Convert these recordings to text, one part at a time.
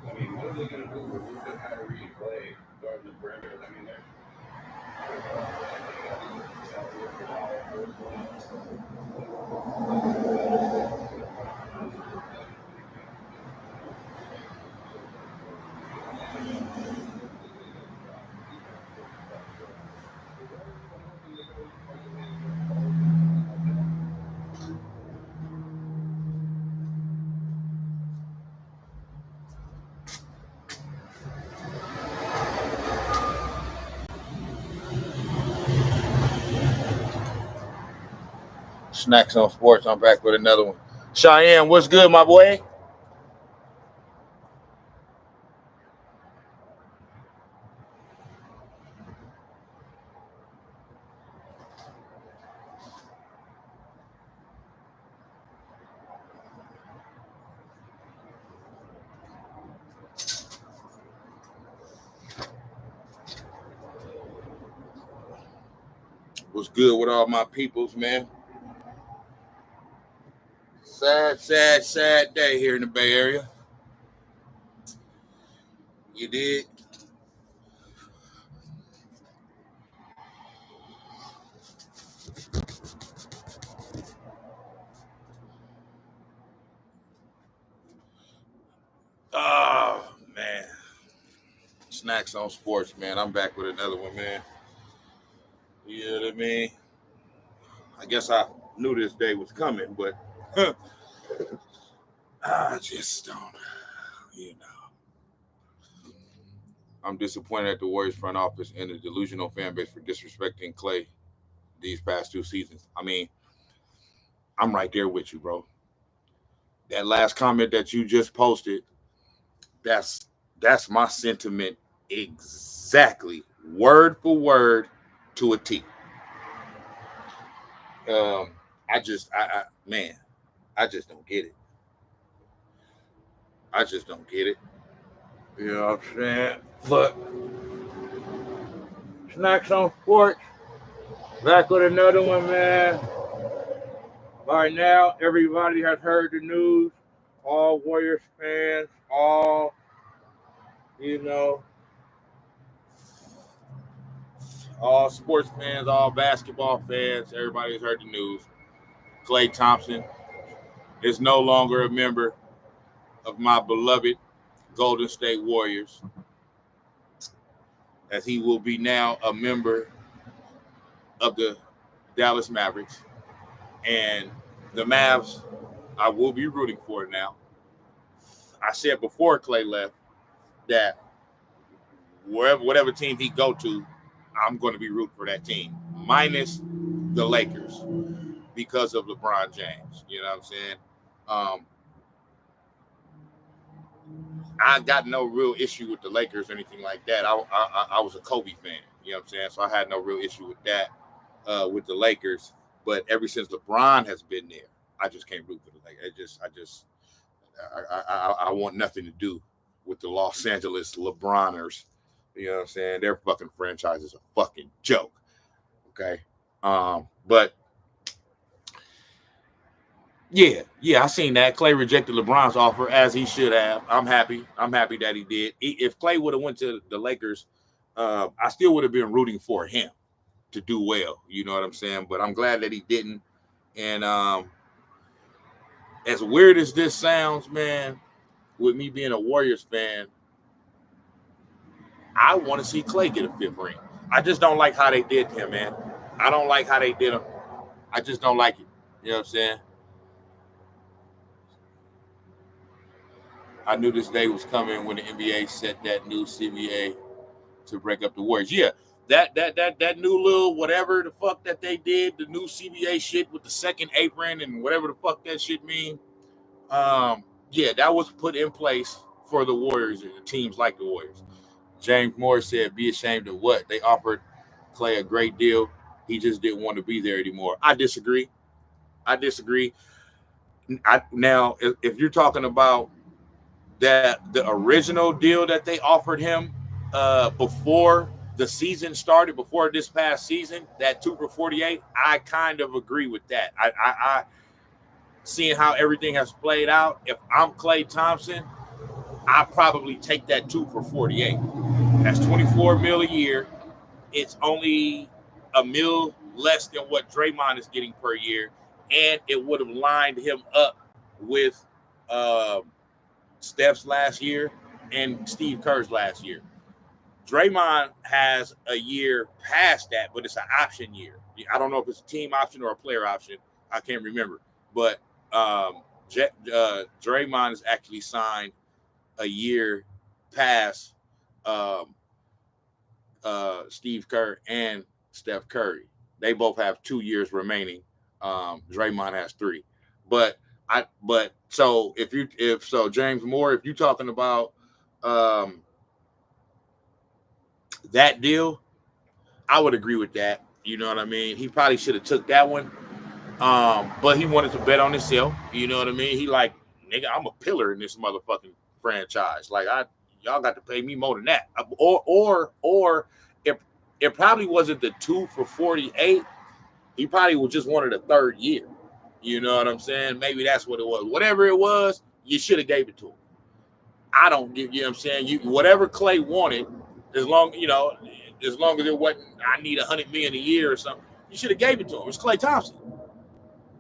I mean, what are they going to do with Luka, Kyrie, and Klay guarding the perimeter? I mean, they're Snax on Sports. I'm back with another one. Cheyenne, what's good, my boy? What's good with all my peoples, man? Sad day here in the Bay Area. You did? Oh, man. Snax on Sports, man. I'm back with another one, man. You know what I mean? I guess I knew this day was coming, but I just don't, you know. I'm disappointed at the Warriors front office and the delusional fan base for disrespecting Klay these past 2 seasons. I mean, I'm right there with you, bro. That last comment that you just posted, that's my sentiment exactly, word for word to a T. I just don't get it. I just don't get it. You know what I'm saying? But Snax on Sports, back with another one, man. By now, everybody has heard the news. All Warriors fans, all, all sports fans, all basketball fans, everybody's heard the news. Klay Thompson is no longer a member of my beloved Golden State Warriors, as he will be now a member of the Dallas Mavericks. And the Mavs, I will be rooting for now. I said before Klay left that whatever team he go to, I'm going to be rooting for that team, minus the Lakers, because of LeBron James. You know what I'm saying? I got no real issue with the Lakers or anything like that. I was a Kobe fan. You know what I'm saying? So I had no real issue with that with the Lakers. But ever since LeBron has been there, I just can't root for the Lakers. I want nothing to do with the Los Angeles LeBroners. You know what I'm saying? Their fucking franchise is a fucking joke. Okay. But yeah, I seen that. Klay rejected LeBron's offer, as he should have. I'm happy that he did. If Klay would have went to the Lakers, I still would have been rooting for him to do well. You know what I'm saying? But I'm glad that he didn't. And as weird as this sounds, man, with me being a Warriors fan, I want to see Klay get a 5th ring. I just don't like how they did him, man. I don't like how they did him. I just don't like it. You know what I'm saying? I knew this day was coming when the NBA set that new CBA to break up the Warriors. Yeah, that new little whatever the fuck that they did, the new CBA shit with the second apron and whatever the fuck that shit mean. Yeah, that was put in place for the Warriors and teams like the Warriors. James Morris said, "Be ashamed of what? They offered Klay a great deal. He just didn't want to be there anymore." I disagree. Now, if you're talking about that the original deal that they offered him before the season started, before this past season, that 2 for 48, I kind of agree with that. I seeing how everything has played out. If I'm Klay Thompson, I probably take that 2 for 48. That's 24 mil a year. It's only a mil less than what Draymond is getting per year, and it would have lined him up with Steph's last year and Steve Kerr's last year. Draymond has a year past that, but it's an option year. I don't know if it's a team option or a player option. I can't remember. But Draymond is actually signed a year past Steve Kerr and Steph Curry. They both have 2 years remaining. Draymond has 3. But so if James Moore, if you're talking about that deal, I would agree with that. You know what I mean? He probably should have took that one. But he wanted to bet on himself. You know what I mean? He like, nigga, I'm a pillar in this motherfucking franchise. Like y'all got to pay me more than that. Or it probably wasn't the 2 for 48. He probably just wanted a third year. You know what I'm saying? Maybe that's what it was. Whatever it was, you should have gave it to him. I don't give you know what I'm saying. Whatever Klay wanted, as long as it wasn't, I need $100 million a year or something, you should have gave it to him. It's Klay Thompson.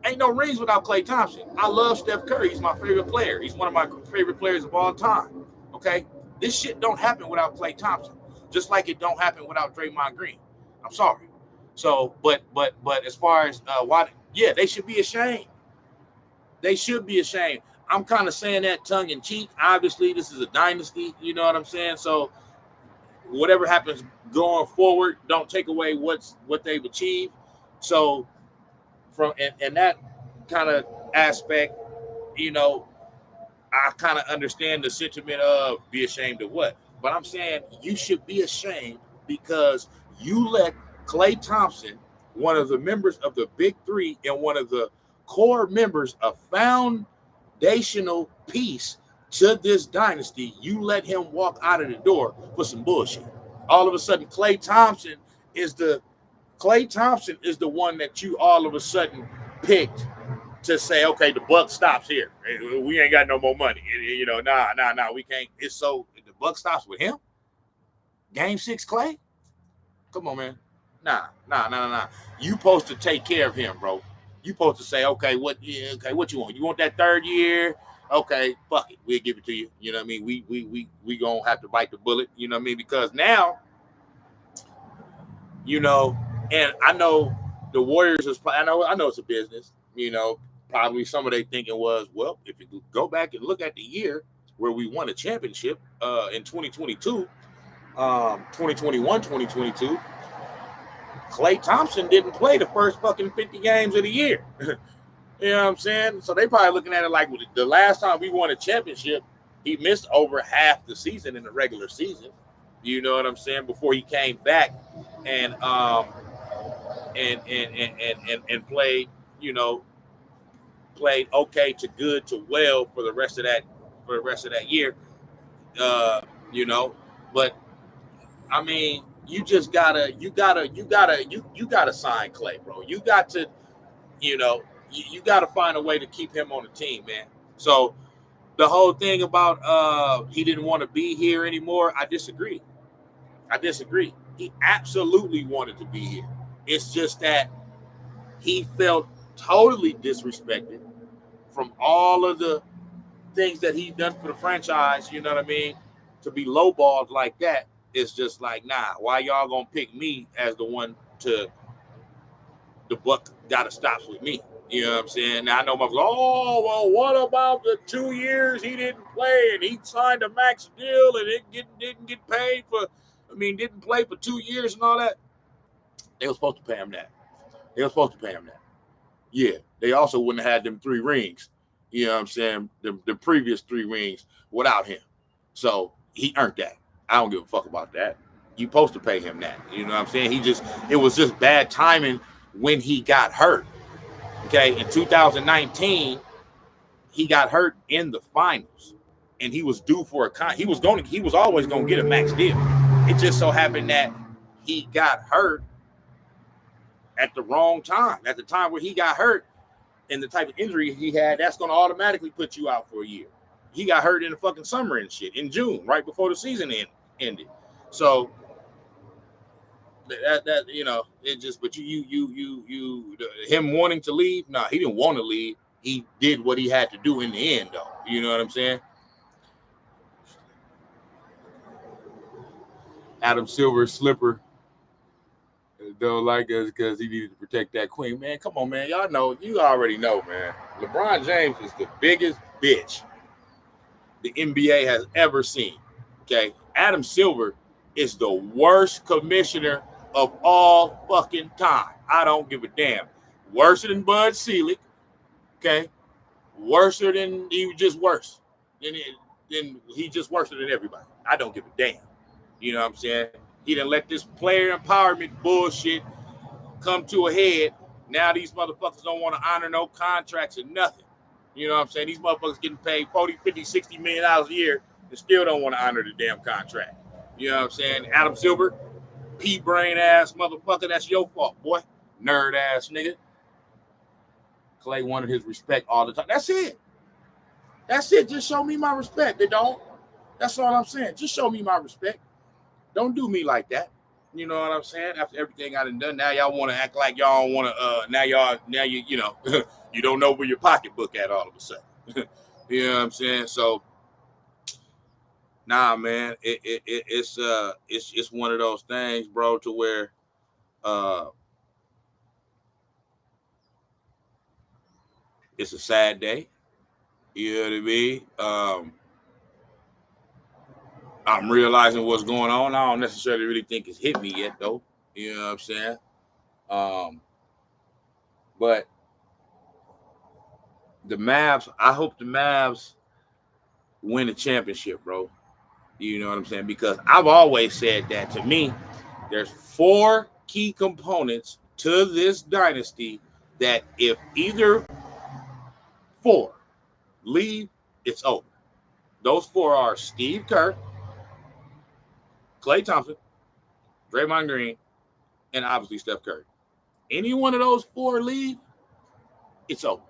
Ain't no rings without Klay Thompson. I love Steph Curry. He's my favorite player. He's one of my favorite players of all time. Okay? This shit don't happen without Klay Thompson. Just like it don't happen without Draymond Green. I'm sorry. So, but as far as they should be ashamed. They should be ashamed. I'm kind of saying that tongue in cheek. Obviously, this is a dynasty. You know what I'm saying? So, whatever happens going forward, don't take away what they've achieved. So, from and that kind of aspect, I kind of understand the sentiment of be ashamed of what. But I'm saying you should be ashamed because you let Klay Thompson, one of the members of the Big Three and one of the core members, a foundational piece to this dynasty, you let him walk out of the door for some bullshit. All of a sudden, Klay Thompson is the one that you all of a sudden picked to say, okay, the buck stops here. We ain't got no more money. Nah, we can't. It's so the buck stops with him. Game 6, Klay. Come on, man. Nah. You supposed to take care of him, bro. You supposed to say, okay, what you want? You want that third year? Okay, fuck it. We'll give it to you. You know what I mean? We gonna have to bite the bullet. You know what I mean? Because now, and I know the Warriors is. I know it's a business. Probably some of they thinking was, well, if you go back and look at the year where we won a championship in 2022, 2021, 2022, Klay Thompson didn't play the first fucking 50 games of the year. You know what I'm saying? So they probably looking at it like the last time we won a championship, he missed over half the season in the regular season. You know what I'm saying? Before he came back and played, played okay to good to well for the rest of that year. But I mean, you gotta sign Klay, bro. You got to, you got to find a way to keep him on the team, man. So the whole thing about he didn't want to be here anymore, I disagree. He absolutely wanted to be here. It's just that he felt totally disrespected from all of the things that he done for the franchise, you know what I mean? To be lowballed like that, it's just like, nah, why y'all gonna pick me as the one to the buck gotta stop with me? You know what I'm saying? Now I know what about the 2 years he didn't play and he signed a max deal and it didn't get paid didn't play for 2 years and all that. They were supposed to pay him that. Yeah, they also wouldn't have had them 3 rings. You know what I'm saying? The previous 3 rings without him. So he earned that. I don't give a fuck about that. You supposed to pay him that. You know what I'm saying? It was just bad timing when he got hurt. Okay, in 2019, he got hurt in the finals, and he was due for he was always going to get a max deal. It just so happened that he got hurt at the wrong time. At the time where he got hurt and the type of injury he had, that's going to automatically put you out for a year. he got hurt in the fucking summer and shit in June, right before the season ended. So that it just, but him wanting to leave, nah, he didn't want to leave. He did what he had to do in the end, though. You know what I'm saying? Adam Silver's slipper don't like us because he needed to protect that queen. Man, come on, man. You already know, man. LeBron James is the biggest bitch the NBA has ever seen. Okay? Adam Silver is the worst commissioner of all fucking time. I don't give a damn. Worse than Bud Selig. Okay? Worse than he was just worse. Then he just worse than everybody. I don't give a damn. You know what I'm saying? He done let this player empowerment bullshit come to a head. Now these motherfuckers don't want to honor no contracts or nothing. You know what I'm saying? These motherfuckers getting paid 40, 50, 60 million dollars a year and still don't want to honor the damn contract. You know what I'm saying? Adam Silver, pea-brain ass motherfucker, that's your fault, boy. Nerd ass nigga. Klay wanted his respect all the time. That's it. Just show me my respect, they don't. That's all I'm saying. Just show me my respect. Don't do me like that. You know what I'm saying? After everything I done, now y'all want to act like y'all don't want to. Now you you don't know where your pocketbook at all of a sudden. You know what I'm saying? So, nah, man, it's one of those things, bro, to where it's a sad day. You know what I mean? I'm realizing what's going on. I don't necessarily really think it's hit me yet, though. You know what I'm saying? But the Mavs, I hope the Mavs win the championship, bro. You know what I'm saying? Because I've always said that to me, there's 4 key components to this dynasty that if either 4 leave, it's over. Those 4 are Steve Kerr, Klay Thompson, Draymond Green, and obviously Steph Curry. Any one of those 4 leave, it's over.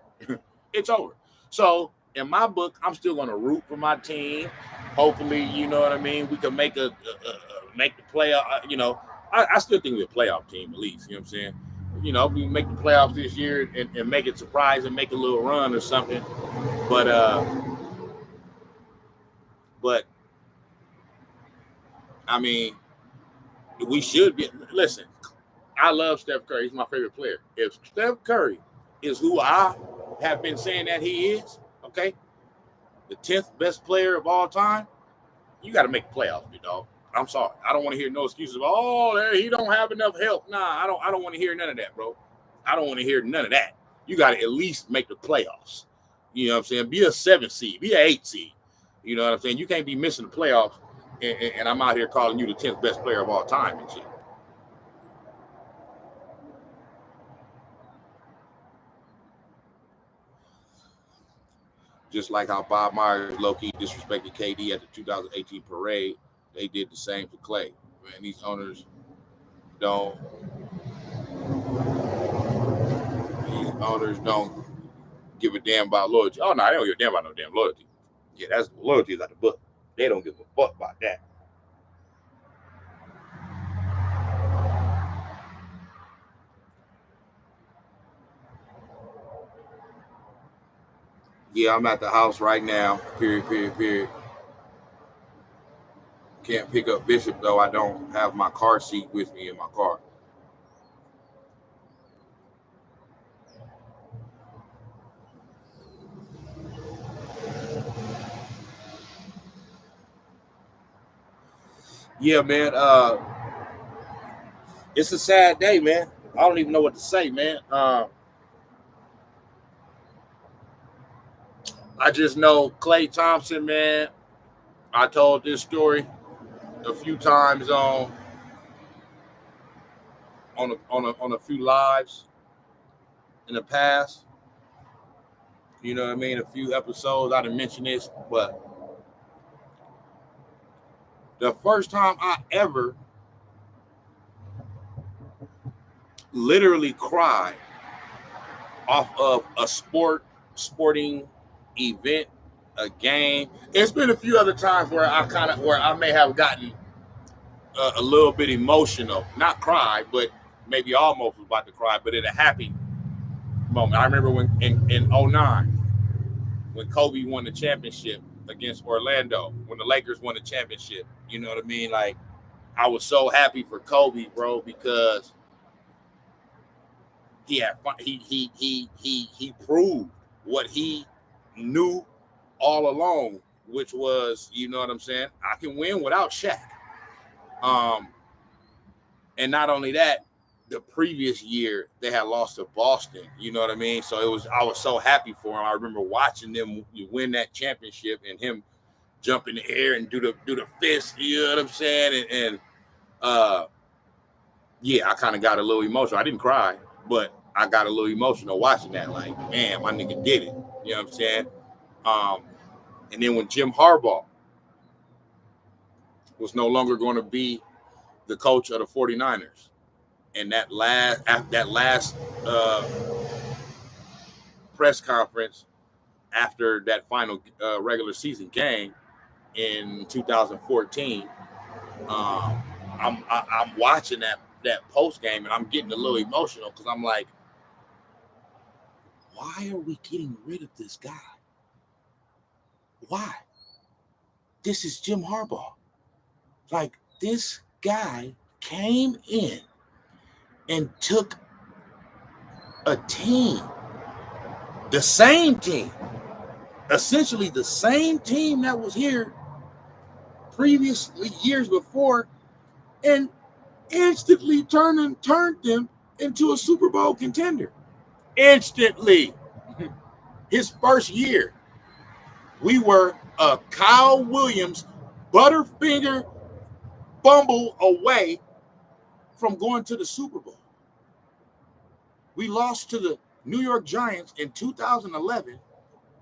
It's over. So in my book, I'm still going to root for my team. Hopefully, you know what I mean, we can make make the playoff. I still think we're a playoff team at least. You know what I'm saying? We make the playoffs this year and make it surprise and make a little run or something. But I mean, we should be. Listen, I love Steph Curry. He's my favorite player. If Steph Curry is who I have been saying that he is, okay, the 10th best player of all time, you got to make the playoffs, big dog. I'm sorry. I don't want to hear no excuses of, he don't have enough help. Nah, I don't want to hear none of that, bro. I don't want to hear none of that. You got to at least make the playoffs. You know what I'm saying? Be a 7 seed. Be an 8 seed. You know what I'm saying? You can't be missing the playoffs, and I'm out here calling you the 10th best player of all time and shit. Just like how Bob Myers low-key disrespected KD at the 2018 parade, they did the same for Klay. Man, these owners don't give a damn about loyalty. Oh, no, they don't give a damn about no damn loyalty. Yeah, that's loyalty is out the book. They don't give a fuck about that. Yeah, I'm at the house right now. Period. Can't pick up Bishop, though. I don't have my car seat with me in my car. Yeah, man. It's a sad day, man. I don't even know what to say, man. I just know Klay Thompson, man. I told this story a few times on a few lives in the past. You know what I mean? A few episodes I didn't mention this, but the first time I ever literally cried off of a sporting event a game. It's been a few other times where I may have gotten a little bit emotional, not cry, but maybe almost was about to cry, but in a happy moment. I remember when in '09 when Kobe won the championship against Orlando, when the Lakers won the championship. You know what I mean? Like, I was so happy for Kobe, bro, because he proved what he knew all along, which was, you know what I'm saying, I can win without Shaq. And not only that, the previous year they had lost to Boston. You know what I mean? So I was so happy for him. I remember watching them win that championship and him jump in the air and do the fist. You know what I'm saying? And yeah, I kind of got a little emotional. I didn't cry, but I got a little emotional watching that. Like, man, my nigga did it. You know what I'm saying? And then when Jim Harbaugh was no longer going to be the coach of the 49ers, and that last press conference after that final regular season game in 2014, I'm watching that post game and I'm getting a little emotional because I'm like, why are we getting rid of this guy? Why? This is Jim Harbaugh. Like, this guy came in and took a team, the same team, essentially the same team that was here previously years before, and instantly turned them into a Super Bowl contender. Instantly. His first year, we were a Kyle Williams Butterfinger fumble away from going to the Super Bowl. We lost to the New York Giants in 2011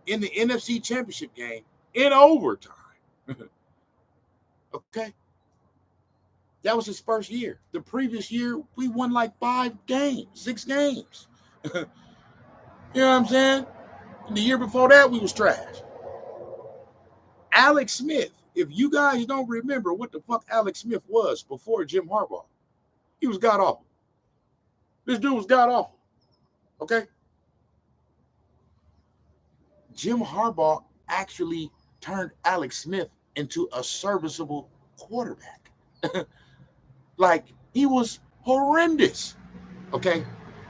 in the NFC Championship game in overtime. Okay? That was his first year. The previous year, we won like 6 games. You know what I'm saying? And the year before that, we was trash. Alex Smith, if you guys don't remember what the fuck Alex Smith was before Jim Harbaugh, he was god awful. This dude was god awful. Okay? Jim Harbaugh actually turned Alex Smith into a serviceable quarterback. Like, he was horrendous, okay,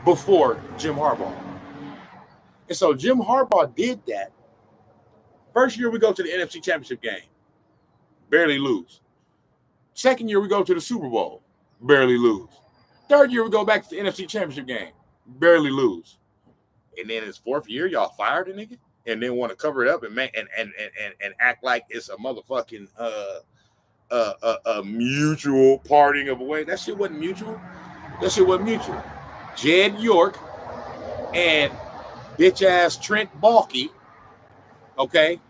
before Jim Harbaugh. And so Jim Harbaugh did that. First year we go to the NFC Championship game, barely lose. Second year we go to the Super Bowl, barely lose. Third year we go back to the NFC Championship game, barely lose. And then his fourth year, y'all fired the nigga and then want to cover it up and act like it's a motherfucking a mutual parting of ways. That shit wasn't mutual. Jed York and bitch ass Trent Baalke, okay,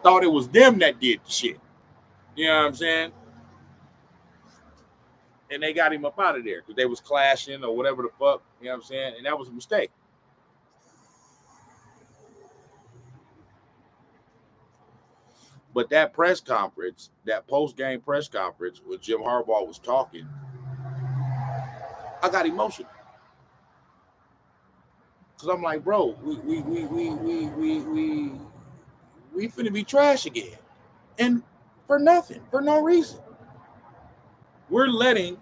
thought it was them that did the shit. You know what I'm saying? And they got him up out of there because they was clashing or whatever the fuck. You know what I'm saying? And that was a mistake. But that press conference, that post-game press conference where Jim Harbaugh was talking, I got emotional. Cause I'm like, bro, we finna be trash again. And for nothing, for no reason. We're letting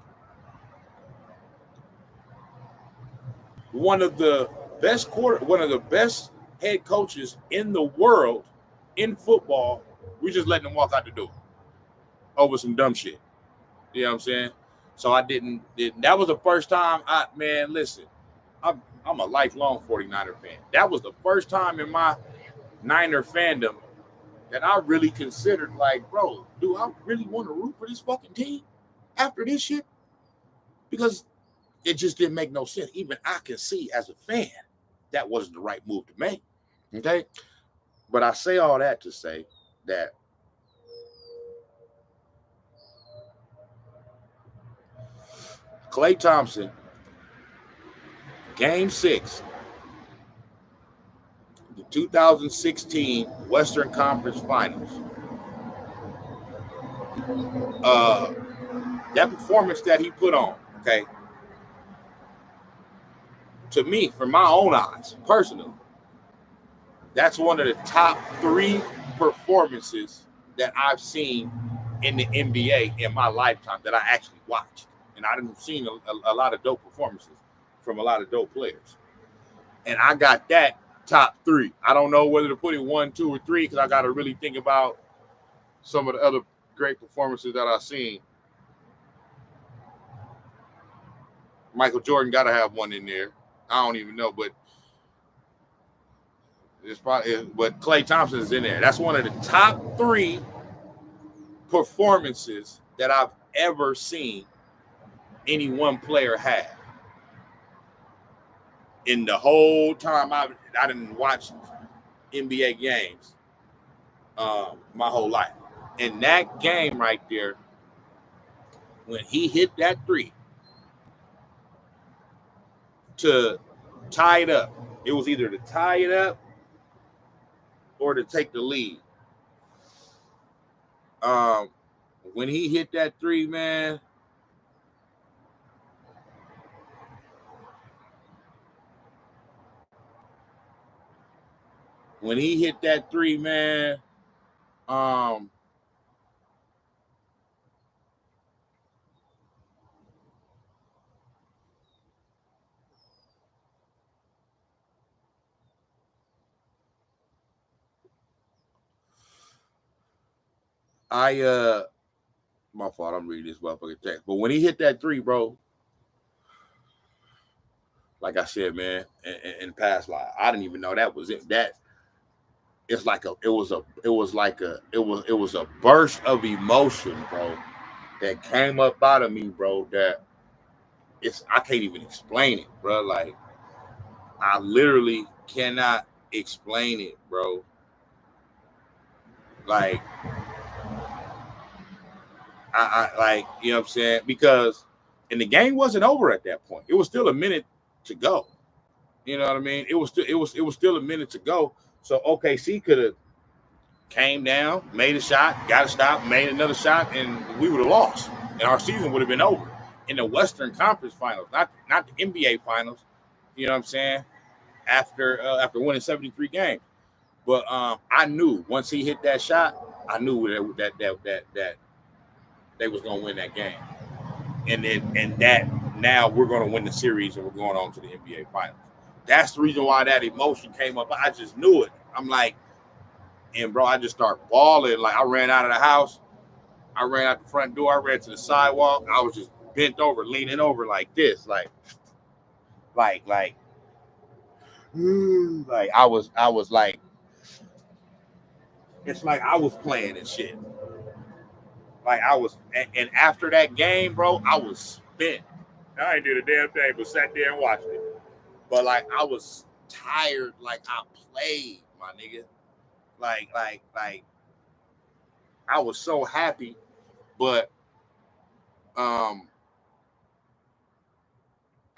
one of the best head coaches in the world in football, we just letting him walk out the door over some dumb shit. You know what I'm saying? So that was the first time listen, I'm a lifelong 49er fan. That was the first time in my Niner fandom that I really considered, like, bro, do I really want to root for this fucking team after this shit? Because it just didn't make no sense. Even I can see as a fan that wasn't the right move to make. Okay? But I say all that to say that Klay Thompson, Game 6, 2016 Western Conference Finals. That performance that he put on, okay, to me, from my own eyes, personally, that's one of the top 3 performances that I've seen in the NBA in my lifetime that I actually watched. And I've seen a lot of dope performances from a lot of dope players. And I got that top 3. I don't know whether to put it 1, 2, or 3 because I got to really think about some of the other great performances that I've seen. Michael Jordan got to have one in there. I don't even know, but it's probably. But Klay Thompson is in there. That's one of the top 3 performances that I've ever seen any one player have. In the whole time I didn't watch NBA games my whole life. In that game right there, when he hit that 3 to tie it up, it was either to tie it up or to take the lead. When he hit that 3, man, when he hit that 3, man, my fault, I'm reading this motherfucking text. But when he hit that 3, bro, like I said, man, in past life, I didn't even know that was it. That it's like it was a burst of emotion, bro, that came up out of me, bro, that I can't even explain it, bro. Like, I literally cannot explain it, bro. Like, I like, you know what I'm saying? Because and the game wasn't over at that point. It was still a minute to go. You know what I mean? It was still a minute to go. So OKC could have came down, made a shot, got a stop, made another shot, and we would have lost. And our season would have been over. In the Western Conference Finals, not the NBA Finals, you know what I'm saying? After winning 73 games. But I knew once he hit that shot, I knew that they was gonna win that game. And that now we're gonna win the series and we're going on to the NBA Finals. That's the reason why that emotion came up. I just knew it. I'm like, and bro, I just start bawling. Like, I ran out of the house. I ran out the front door. I ran to the sidewalk. I was just bent over, leaning over like this, like I was like, it's like I was playing and shit. Like I was, and after that game, bro, I was spent. I ain't did a damn thing, but sat there and watched it. But like I was tired, like I played, my nigga. Like I was so happy, but I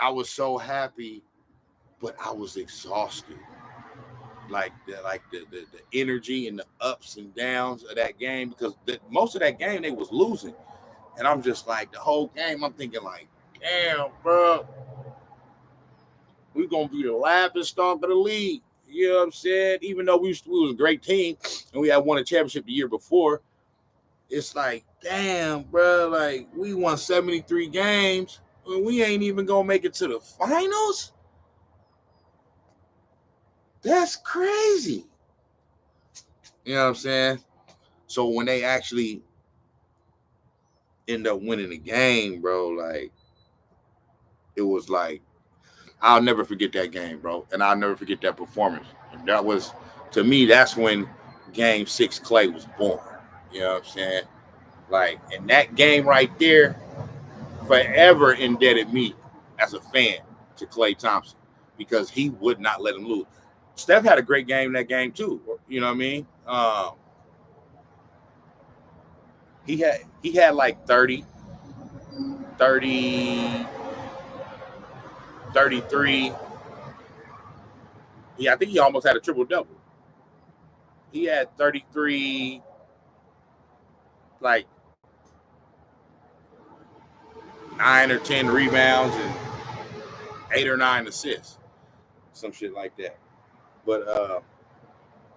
was so happy, but I was exhausted. Like the energy and the ups and downs of that game, because most of that game they was losing, and I'm just like, the whole game I'm thinking like, damn, bro, we gonna be the laughing stock of the league. You know what I'm saying? Even though we was a great team and we had won a championship the year before, it's like, damn, bro, like we won 73 games and we ain't even gonna make it to the finals. That's crazy. You know what I'm saying? So when they actually end up winning the game, bro, like it was like, I'll never forget that game, bro. And I'll never forget that performance. And that was, to me, that's when Game 6 Klay was born. You know what I'm saying? Like, and that game right there forever indebted me as a fan to Klay Thompson, because he would not let him lose. Steph had a great game in that game too. You know what I mean? He had like 30, 33. Yeah, I think he almost had a triple-double. he had 33, like 9 or 10 rebounds and 8 or 9 assists, some shit like that. But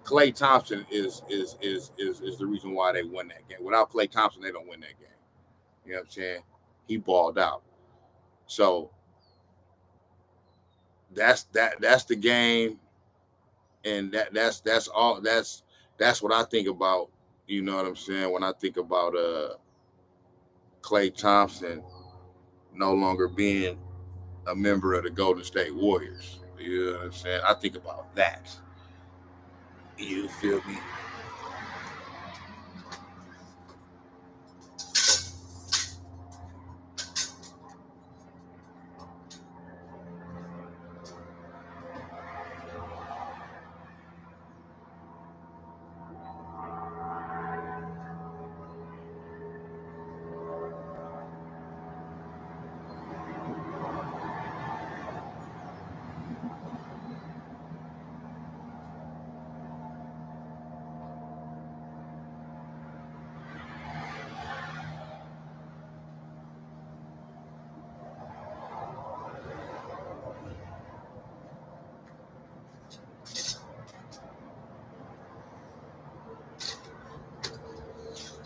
Klay Thompson is the reason why they won that game. Without Klay Thompson, they don't win that game. You know what I'm saying? He balled out. So that's the game, and that's all. That's what I think about. You know what I'm saying? When I think about Klay Thompson no longer being a member of the Golden State Warriors. You know what I'm saying? I think about that. You feel me?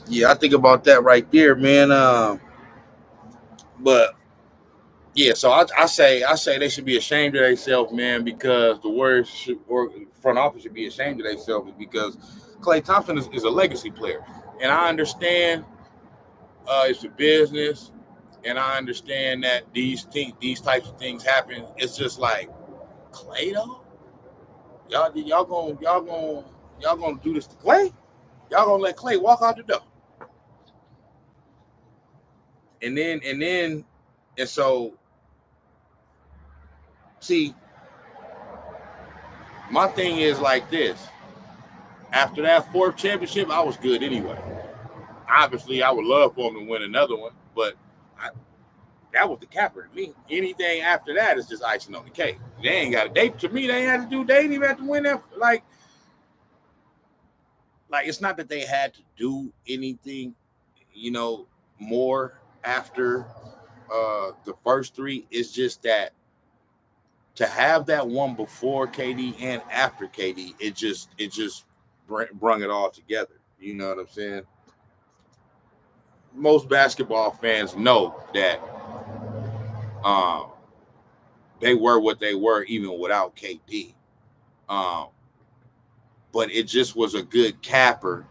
Yeah, I think about that right there, man. But yeah, so I say they should be ashamed of themselves, man, because the Warriors or front office should be ashamed of themselves because Klay Thompson is a legacy player, and I understand it's a business, and I understand that these types of things happen. It's just like Klay though, y'all gonna do this to Klay? Y'all gonna let Klay walk out the door? And so see, my thing is like this. After that fourth championship, I was good anyway. Obviously, I would love for him to win another one, but that was the capper to me. Anything after that is just icing on the cake. They ain't got to me. They ain't had to do. They didn't even have to win that. Like it's not that they had to do anything, more after the first three. It's just that to have that one before KD and after KD, it just brung it all together. You know what I'm saying? Most basketball fans know that they were what they were even without KD. But it just was a good capper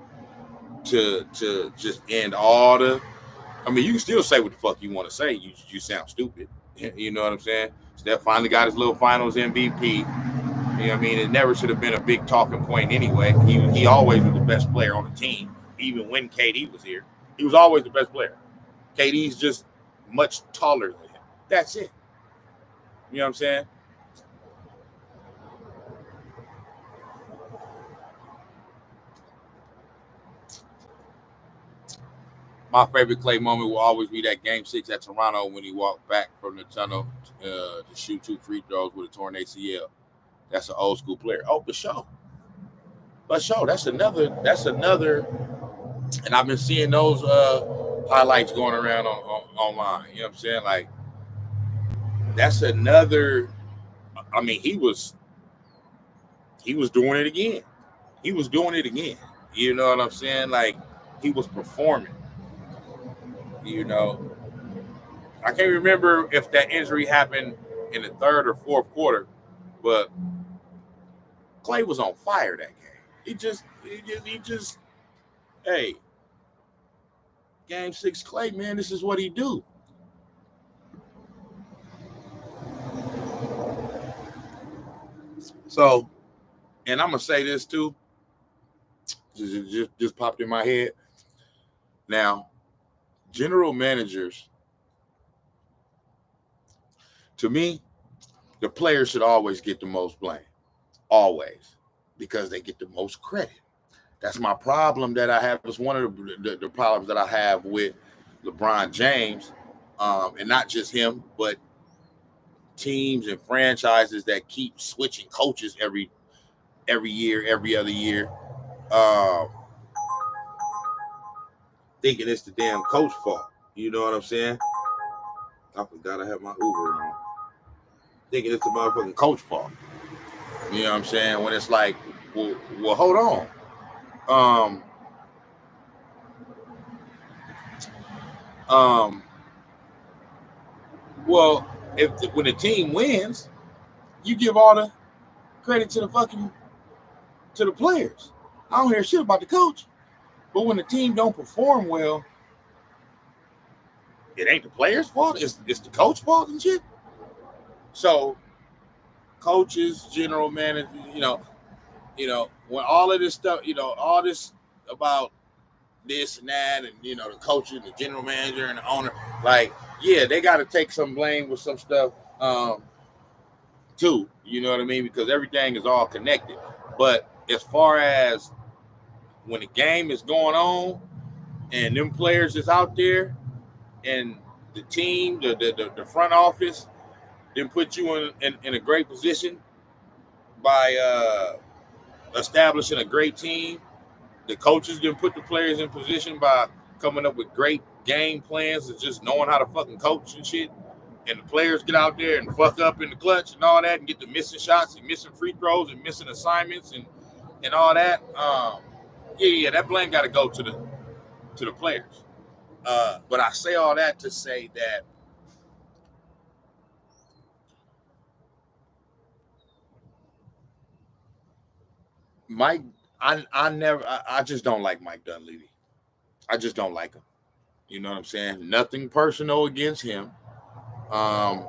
to just end all the. I mean, you can still say what the fuck you want to say. You sound stupid. You know what I'm saying? Steph finally got his little finals MVP. You know what I mean? It never should have been a big talking point anyway. He always was the best player on the team, even when KD was here. He was always the best player. KD's just much taller than him. That's it. You know what I'm saying? My favorite Klay moment will always be that Game 6 at Toronto when he walked back from the tunnel to shoot 2 free throws with a torn ACL. That's an old school player. Oh, for sure. But sure, that's another. And I've been seeing those highlights going around online. You know what I'm saying? Like, that's another. I mean, he was doing it again. He was doing it again. You know what I'm saying? Like, he was performing. You know, I can't remember if that injury happened in the third or fourth quarter, but Klay was on fire that game. He just, hey, Game 6 Klay, man, this is what he do. So, and I'm gonna say this too. Just popped in my head. Now, general managers, to me, the players should always get the most blame. Always. Because they get the most credit. That's my problem that I have. It's one of the problems that I have with LeBron James, and not just him, but teams and franchises that keep switching coaches every year, every other year. uh, thinking it's the damn coach fault. You know what I'm saying? I forgot I have my Uber on. Thinking it's the motherfucking coach fault. You know what I'm saying? When it's like, well hold on. Um, um, well, when the team wins, you give all the credit to the players. I don't hear shit about the coach. But when the team don't perform well, it ain't the players' fault. It's the coach's fault and shit. So coaches, general manager, when all of this stuff, all this about this and that, and the coaches, the general manager, and the owner, like, yeah, they got to take some blame with some stuff, too. You know what I mean? Because everything is all connected. But as far as when the game is going on and them players is out there and the team, the front office, then put you in a great position by establishing a great team. The coaches didn't put the players in position by coming up with great game plans and just knowing how to fucking coach and shit. And the players get out there and fuck up in the clutch and all that and get the missing shots and missing free throws and missing assignments and all that. Yeah, that blame got to go to the players. But I say all that to say that Mike, I just don't like Mike Dunleavy. I just don't like him. You know what I'm saying? Nothing personal against him. Um,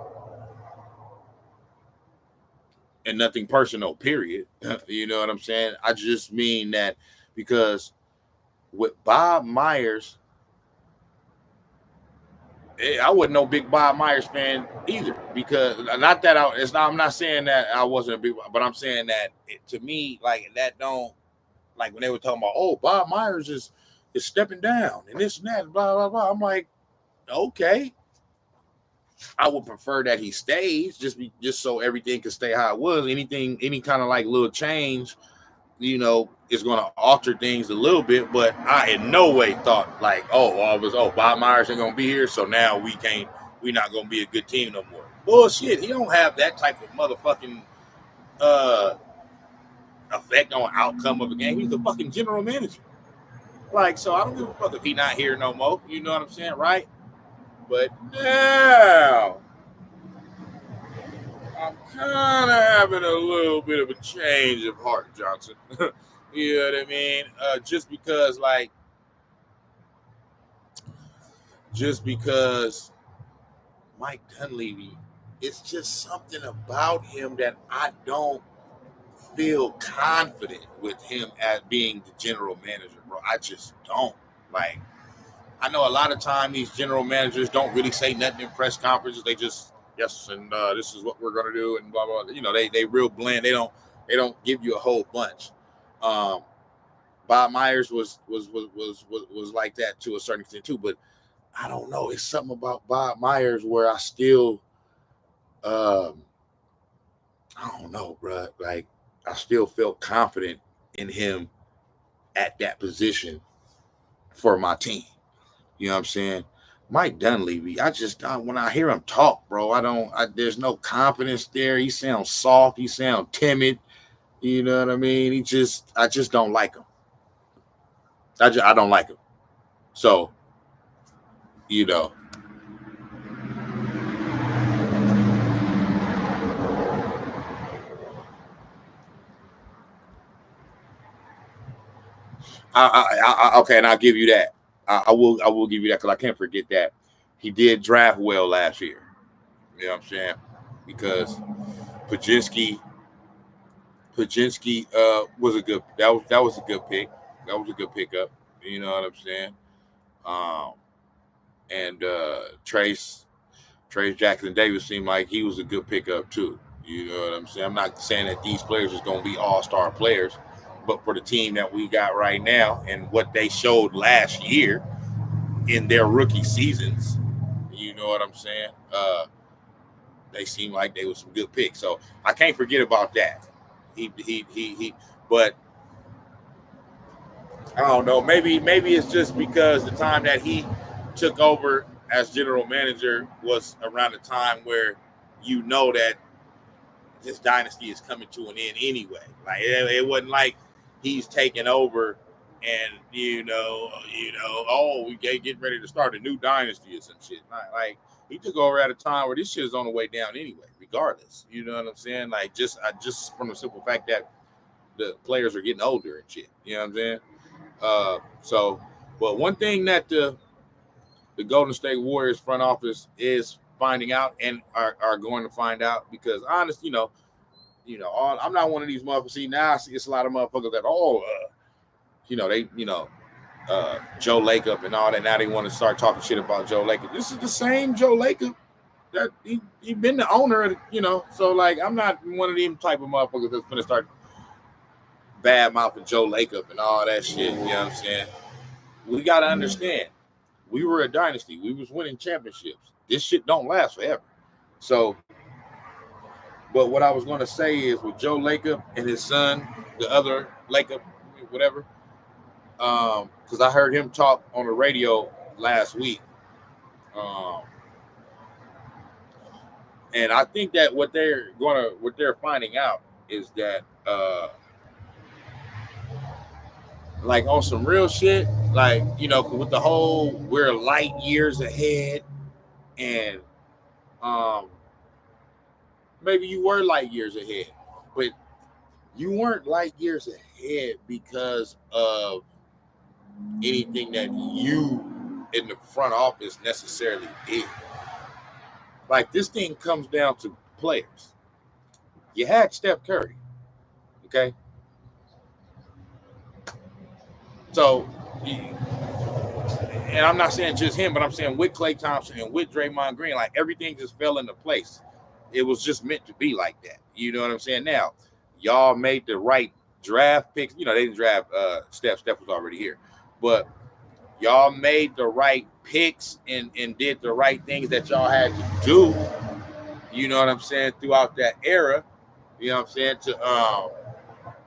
and nothing personal, period. You know what I'm saying? I just mean that because with Bob Myers, I wasn't no big Bob Myers fan either. Because not that I'm not saying that I wasn't a big, but I'm saying that to me, like that don't like when they were talking about, oh, Bob Myers is stepping down and this and that, blah blah blah. I'm like, okay, I would prefer that he stays just so everything can stay how it was. Any kind of like little change, is going to alter things a little bit. But I in no way thought like, Bob Myers ain't going to be here, so now we're not going to be a good team no more. Bullshit. He don't have that type of motherfucking uh effect on outcome of a game. He's the fucking general manager. Like, so I don't give a fuck if he not here no more. You know what I'm saying, right? But now I'm kind of having a little bit of a change of heart, Johnson. You know what I mean? Just because Mike Dunleavy, it's just something about him that I don't feel confident with him as being the general manager, bro. I just don't. Like, I know a lot of time these general managers don't really say nothing in press conferences. They just yes, and this is what we're gonna do, and blah blah. They real bland. They don't give you a whole bunch. Um, Bob Myers was like that to a certain extent too, but I don't know. It's something about Bob Myers where I still, um, I don't know, bro. Like I still felt confident in him at that position for my team. You know what I'm saying? Mike Dunleavy, when I hear him talk, bro, there's no confidence there. He sounds soft. He sounds timid. You know what I mean? I just don't like him. I don't like him. So, you know, okay, and I'll give you that. I will give you that because I can't forget that he did draft well last year. You know what I'm saying? Because Pajinski was a good that was a good pick. That was a good pickup. You know what I'm saying? Um, and Trace Jackson Davis seemed like he was a good pickup too. You know what I'm saying? I'm not saying that these players is going to be all-star players, but for the team that we got right now and what they showed last year in their rookie seasons, you know what I'm saying? They seem like they were some good picks. So I can't forget about that. He but I don't know. Maybe it's just because the time that he took over as general manager was around the time where you know that this dynasty is coming to an end anyway. Like it wasn't like he's taking over and oh, we getting ready to start a new dynasty or some shit. Like he took over at a time where this shit is on the way down anyway, regardless. You know what I'm saying? Like just from the simple fact that the players are getting older and shit. You know what I'm saying? But one thing that the Golden State Warriors front office is finding out and are going to find out, because honestly, I'm not one of these motherfuckers. See, now I see it's a lot of motherfuckers that Joe Lacob and all that. Now they want to start talking shit about Joe Lacob. This is the same Joe Lacob that he been the owner of, So like, I'm not one of them type of motherfuckers that's gonna start bad mouthing Joe Lacob and all that shit. You know what I'm saying? We got to understand, we were a dynasty. We was winning championships. This shit don't last forever. So, but what I was going to say is with Joe Lacob and his son, the other Lacob, whatever, because I heard him talk on the radio last week. And I think that what they're finding out is that, like on some real shit, like, with the whole we're light years ahead, and maybe you were light years ahead, but you weren't light years ahead because of anything that you in the front office necessarily did. Like, this thing comes down to players. You had Steph Curry, okay? So, and I'm not saying just him, but I'm saying with Klay Thompson and with Draymond Green, like everything just fell into place. It was just meant to be like that. You know what I'm saying? Now, y'all made the right draft picks. They didn't draft Steph. Steph was already here. But y'all made the right picks and did the right things that y'all had to do. You know what I'm saying? Throughout that era. You know what I'm saying?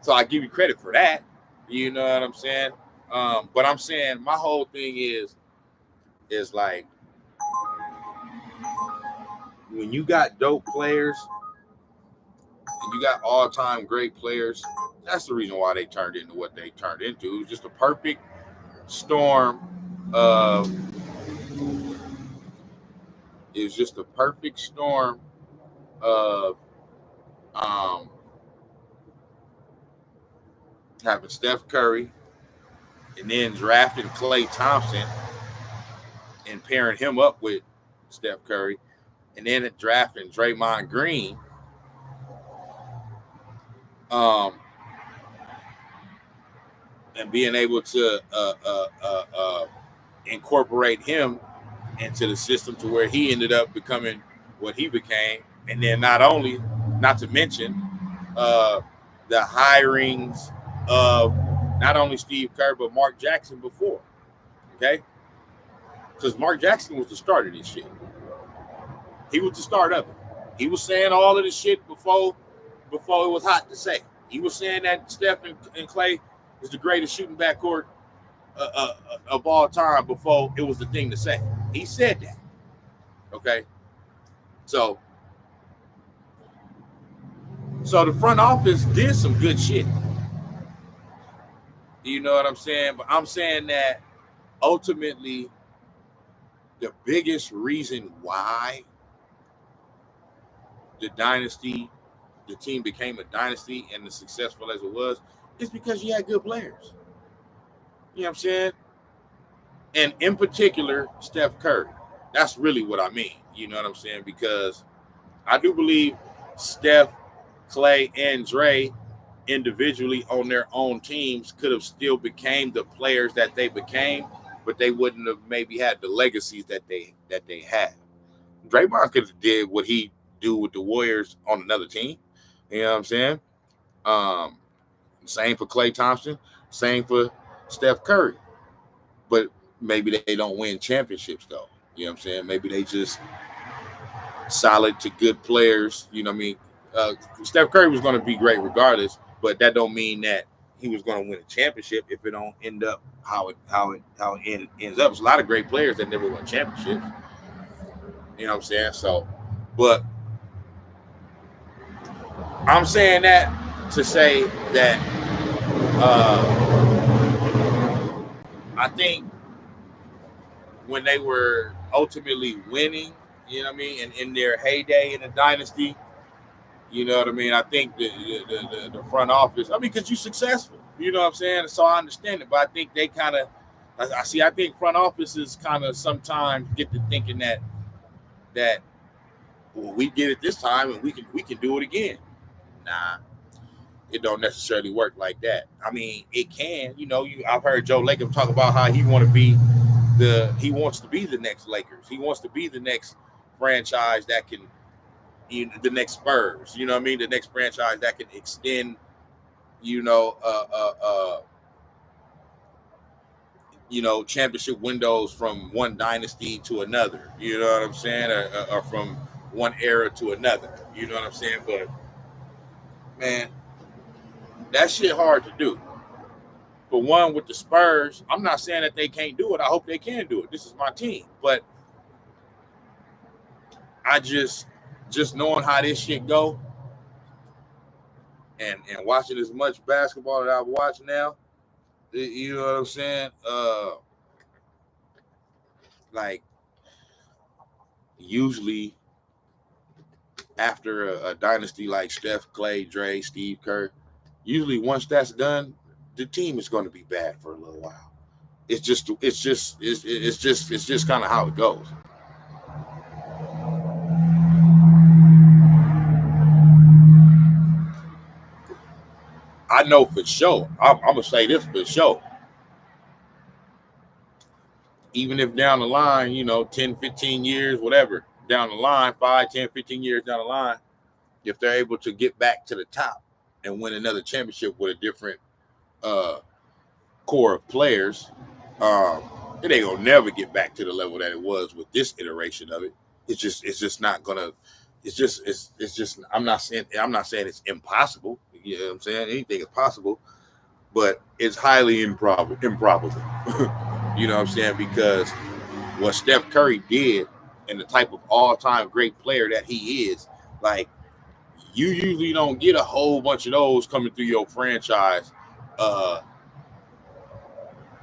So I give you credit for that. You know what I'm saying? But I'm saying my whole thing is like, when you got dope players and you got all-time great players, that's the reason why they turned into what they turned into. It was just a perfect storm of having Steph Curry and then drafting Klay Thompson and pairing him up with Steph Curry, and then drafting Draymond Green, and being able to incorporate him into the system to where he ended up becoming what he became. And then not to mention the hirings of not only Steve Kerr, but Mark Jackson before, okay? Because Mark Jackson was the start of this shit. He was the start of it. He was saying all of this shit before it was hot to say. He was saying that Steph and Klay is the greatest shooting backcourt of all time before it was the thing to say. He said that. Okay? So the front office did some good shit. You know what I'm saying? But I'm saying that ultimately the biggest reason why the team became a dynasty and as successful as it was is because you had good players. You know what I'm saying? And in particular, Steph Curry. That's really what I mean. You know what I'm saying? Because I do believe Steph, Klay, and Dre individually on their own teams could have still became the players that they became, but they wouldn't have maybe had the legacies that they had. Draymond could have did what he do with the Warriors on another team. You know what I'm saying? Same for Klay Thompson, same for Steph Curry. But maybe they don't win championships though. You know what I'm saying? Maybe they just solid to good players. You know what I mean? Steph Curry was going to be great regardless, but that don't mean that he was going to win a championship if it don't end up how it ends up. There's a lot of great players that never won championships. You know what I'm saying? So, but I'm saying that to say that I think when they were ultimately winning, you know what I mean, and in their heyday in the dynasty, you know what I mean? I think the front office, I mean, because you're successful, you know what I'm saying? So I understand it, but I think they kind of, I think front offices kind of sometimes get to thinking that well, we did it this time and we can do it again. Nah, it don't necessarily work like that. I mean, it can, you know. I've heard Joe Lacob talk about how he wants to be the next Lakers. He wants to be the next franchise that can, the next Spurs. You know what I mean? The next franchise that can extend, championship windows from one dynasty to another. You know what I'm saying? Or from one era to another. You know what I'm saying? But man, that shit hard to do. For one, with the Spurs, I'm not saying that they can't do it. I hope they can do it. This is my team. But I just knowing how this shit go and watching as much basketball that I've watched now, you know what I'm saying? Like, usually after a dynasty like Steph, Klay, Dre, Steve Kerr, usually once that's done, the team is going to be bad for a little while. It's just kind of how it goes. I know for sure. I'm gonna say this for sure. Even if down the line, 10, 15 years, whatever, down the line, 5, 10, 15 years down the line, if they're able to get back to the top and win another championship with a different core of players, it ain't gonna never get back to the level that it was with this iteration of it. It's just not gonna. It's just. I'm not saying it's impossible. You know what I'm saying? Anything is possible, but it's highly improbable. You know what I'm saying? Because what Steph Curry did and the type of all-time great player that he is, like, you usually don't get a whole bunch of those coming through your franchise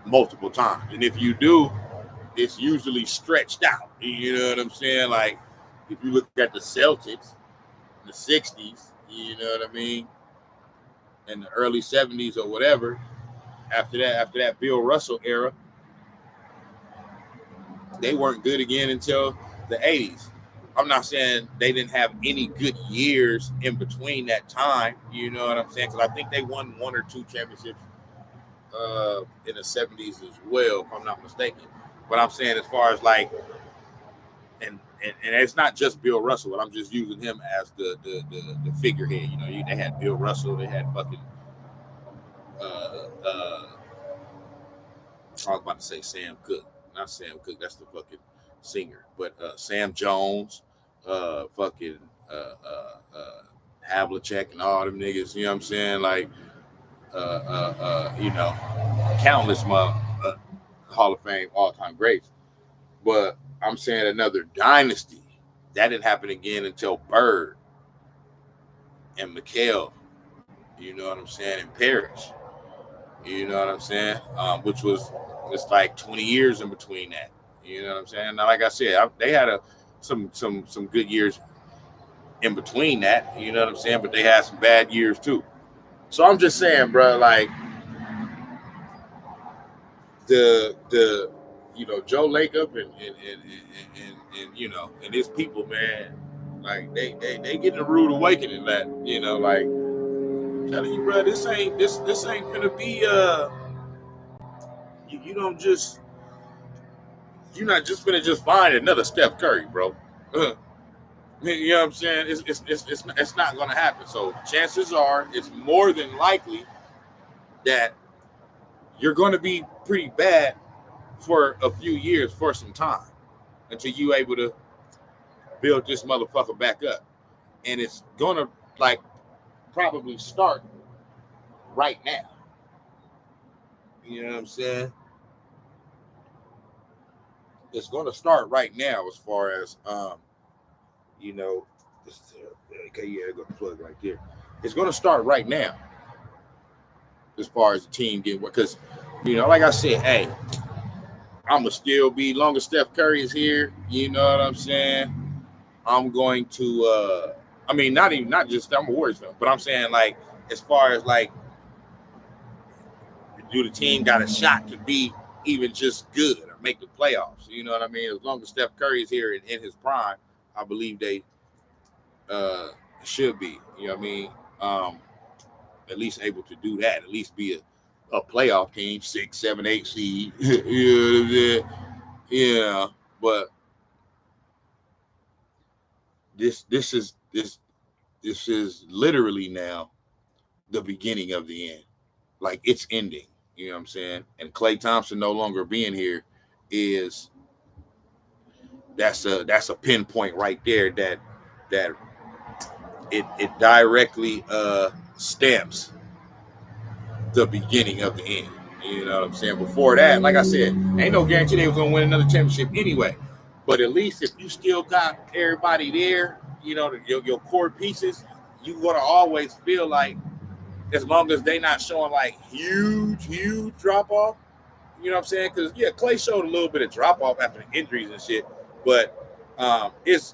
multiple times. And if you do, it's usually stretched out. You know what I'm saying? Like, if you look at the Celtics in the 60s, you know what I mean? In the early 70s or whatever, after that Bill Russell era, they weren't good again until the 80s. I'm not saying they didn't have any good years in between that time. You know what I'm saying? Because I think they won 1 or 2 championships in the 70s as well, if I'm not mistaken. But I'm saying as far as like, and it's not just Bill Russell, but I'm just using him as the figurehead. You know, they had Bill Russell, they had fucking I was about to say Sam Cooke. Not Sam Cooke, that's the fucking singer. But Sam Jones, fucking Havlicek and all them niggas, you know what I'm saying? Like, countless Hall of Fame all-time greats. But I'm saying another dynasty. That didn't happen again until Bird and McHale, you know what I'm saying, and Parrish. You know what I'm saying? Which was it's like 20 years in between that. You know what I'm saying? Now, like I said, they had some good years in between that. You know what I'm saying? But they had some bad years too. So I'm just saying, bro, like the Joe Lacob and and his people, man, like they getting a rude awakening. That like I'm telling you, bro, this ain't gonna be you don't just you're not just gonna just find another Steph Curry, bro. You know what I'm saying? It's not gonna happen. So chances are, it's more than likely that you're gonna be pretty bad for a few years, for some time, until you able to build this motherfucker back up. And it's gonna like probably start right now. You know what I'm saying? It's going to start right now as far as, you know, okay, yeah, I got the plug right there. It's going to start right now as far as the team getting, because, you know, like I said, hey, I'm going to still be, long as Steph Curry is here, you know what I'm saying? I'm going to, I mean, not just, I'm a Warriors fan, but I'm saying, like, as far as, like, do the team got a shot to be even just good or make the playoffs? You know what I mean? As long as Steph Curry is here in his prime, I believe they should be. You know what I mean? At least able to do that. At least be a playoff team, 6, 7, 8 seed. You know what I'm saying? Yeah, but this is literally now the beginning of the end. Like, it's ending. You know what I'm saying? And Klay Thompson no longer being here is that's a pinpoint right there that it directly stamps the beginning of the end. You know what I'm saying? Before that, like I said, ain't no guarantee they was gonna win another championship anyway. But at least if you still got everybody there, you know, your core pieces, you gonna always feel like, as long as they not showing like huge drop off. You know what I'm saying? Because yeah, Klay showed a little bit of drop off after the injuries and shit, but it's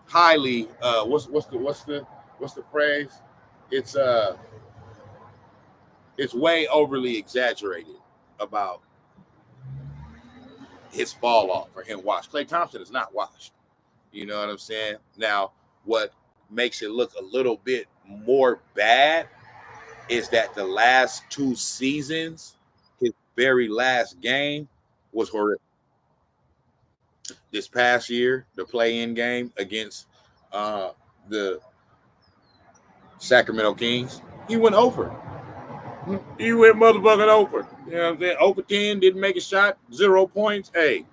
highly what's the phrase? It's it's way overly exaggerated about his fall off or him washed. Klay Thompson is not washed. You know what I'm saying? Now, what makes it look a little bit more bad is that the last 2 seasons, his very last game was horrific. This past year, the play-in game against the Sacramento Kings, he went over. He went motherfucking over. You know what I'm saying? Over 10, didn't make a shot, 0 points. Hey,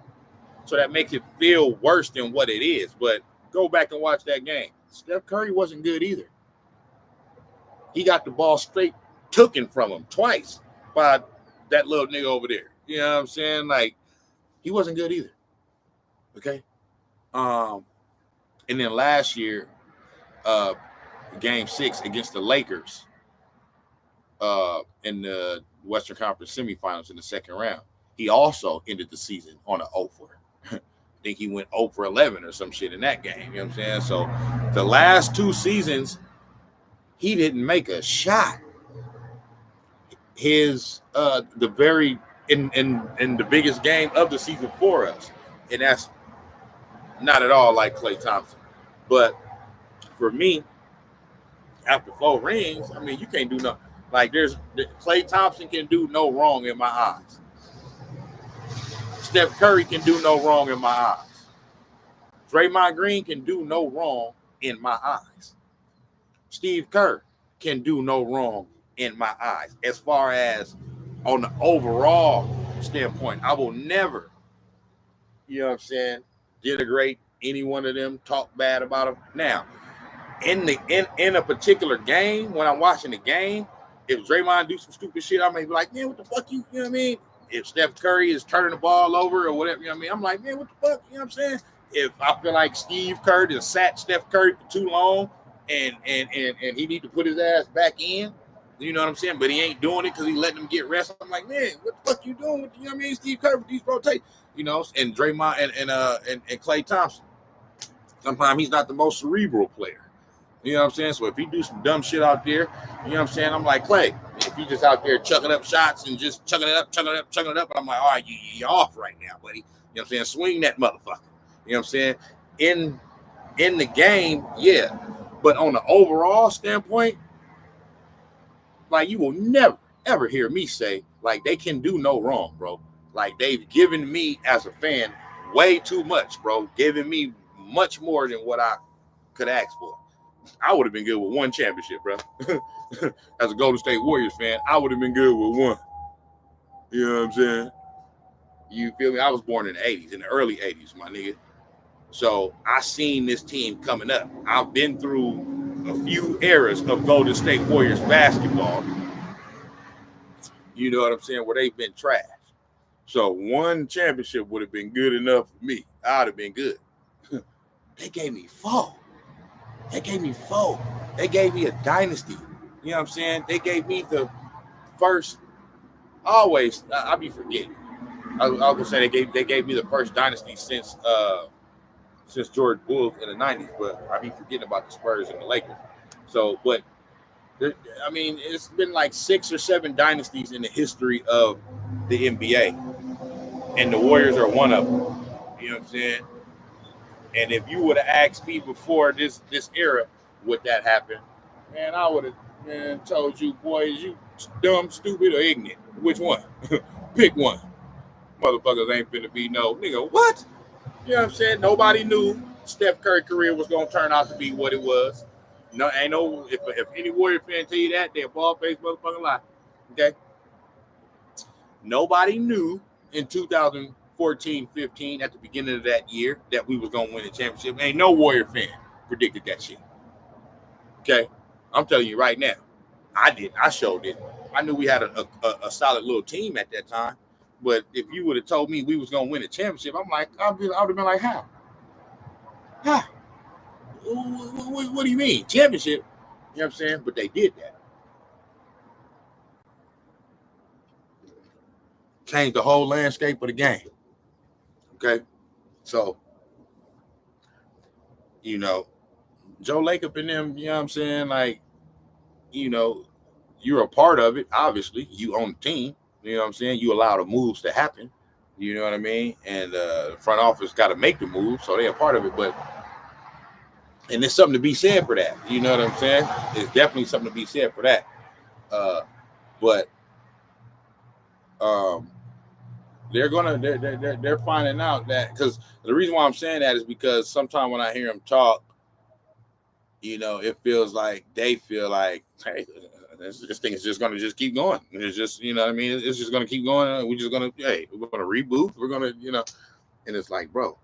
so that makes it feel worse than what it is. But go back and watch that game. Steph Curry wasn't good either. He got the ball straight taken from him twice by that little nigga over there. You know what I'm saying? Like, he wasn't good either. Okay. And then last year, game 6 against the Lakers in the Western Conference semifinals in the second round, he also ended the season on an 0 for. I think he went 0 for 11 or some shit in that game. You know what I'm saying? So the last 2 seasons, he didn't make a shot. His the very in the biggest game of the season for us, and that's not at all like Klay Thompson. But for me, after 4 rings, I mean, you can't do no, like, Klay Thompson can do no wrong in my eyes. Steph Curry can do no wrong in my eyes. Draymond Green can do no wrong in my eyes. Steve Kerr can do no wrong in my eyes. As far as on the overall standpoint, I will never, you know what I'm saying, denigrate any one of them, talk bad about them. Now, in a particular game, when I'm watching the game, if Draymond do some stupid shit, I may be like, man, what the fuck you know what I mean? If Steph Curry is turning the ball over or whatever, you know what I mean? I'm like, man, what the fuck? You know what I'm saying? If I feel like Steve Kerr just sat Steph Curry for too long and he need to put his ass back in, you know what I'm saying? But he ain't doing it because he letting him get rest. I'm like, man, what the fuck you doing with, you know what I mean, Steve Kerr with these rotations? You know, and Draymond and Klay Thompson. Sometimes he's not the most cerebral player. You know what I'm saying? So if he do some dumb shit out there, you know what I'm saying? I'm like, Klay, if he just out there chucking up shots and just chucking it up, and I'm like, all right, you're off right now, buddy. You know what I'm saying? Swing that motherfucker. You know what I'm saying? In the game, yeah. But on the overall standpoint, like, you will never, ever hear me say, like, they can do no wrong, bro. Like, they've given me, as a fan, way too much, bro. Giving me much more than what I could ask for. I would have been good with 1 championship, bro. As a Golden State Warriors fan, I would have been good with 1. You know what I'm saying? You feel me? I was born in the 80s, in the early 80s, my nigga. So I seen this team coming up. I've been through a few eras of Golden State Warriors basketball. You know what I'm saying? Where they've been trash. So one championship would have been good enough for me. I'd have been good. They gave me 4. They gave me 4. They gave me a dynasty. You know what I'm saying? They gave me the first. Always, I'll be forgetting. I was gonna say they gave me the first dynasty since George Bulls in the '90s, but I be forgetting about the Spurs and the Lakers. So, but I mean, it's been like 6 or 7 dynasties in the history of the NBA, and the Warriors are one of them. You know what I'm saying? And if you would have asked me before this era, would that happen? Man, I would have told you, boys, you dumb, stupid, or ignorant. Which one? Pick one. Motherfuckers ain't finna be no nigga. What? You know what I'm saying? Nobody knew Steph Curry's career was gonna turn out to be what it was. No, ain't no. If any Warrior fan tell you that, they're a bald-faced motherfucking lie. Okay. Nobody knew in 2014-15 at the beginning of that year that we was gonna win the championship. Ain't no Warrior fan predicted that shit. Okay, I'm telling you right now, I did. I showed it. I knew we had a solid little team at that time. But if you would have told me we was gonna win a championship, I'm like, I would have been like, how? How? What do you mean? Championship? You know what I'm saying? But they did that. Changed the whole landscape of the game. Okay? So, you know, Joe Lacob and them, you know what I'm saying? Like, you know, you're a part of it, obviously. You own the team. You know what I'm saying? You allow the moves to happen. You know what I mean? And the front office got to make the move, so they're a part of it. And there's something to be said for that. You know what I'm saying? There's definitely something to be said for that. But they're finding out that, because the reason why I'm saying that is because sometimes when I hear them talk, you know, it feels like they feel like, hey, this thing is just going to just keep going. It's just, you know what I mean? It's just going to keep going. We're just going to, hey, we're going to reboot. We're going to, you know, and it's like, bro,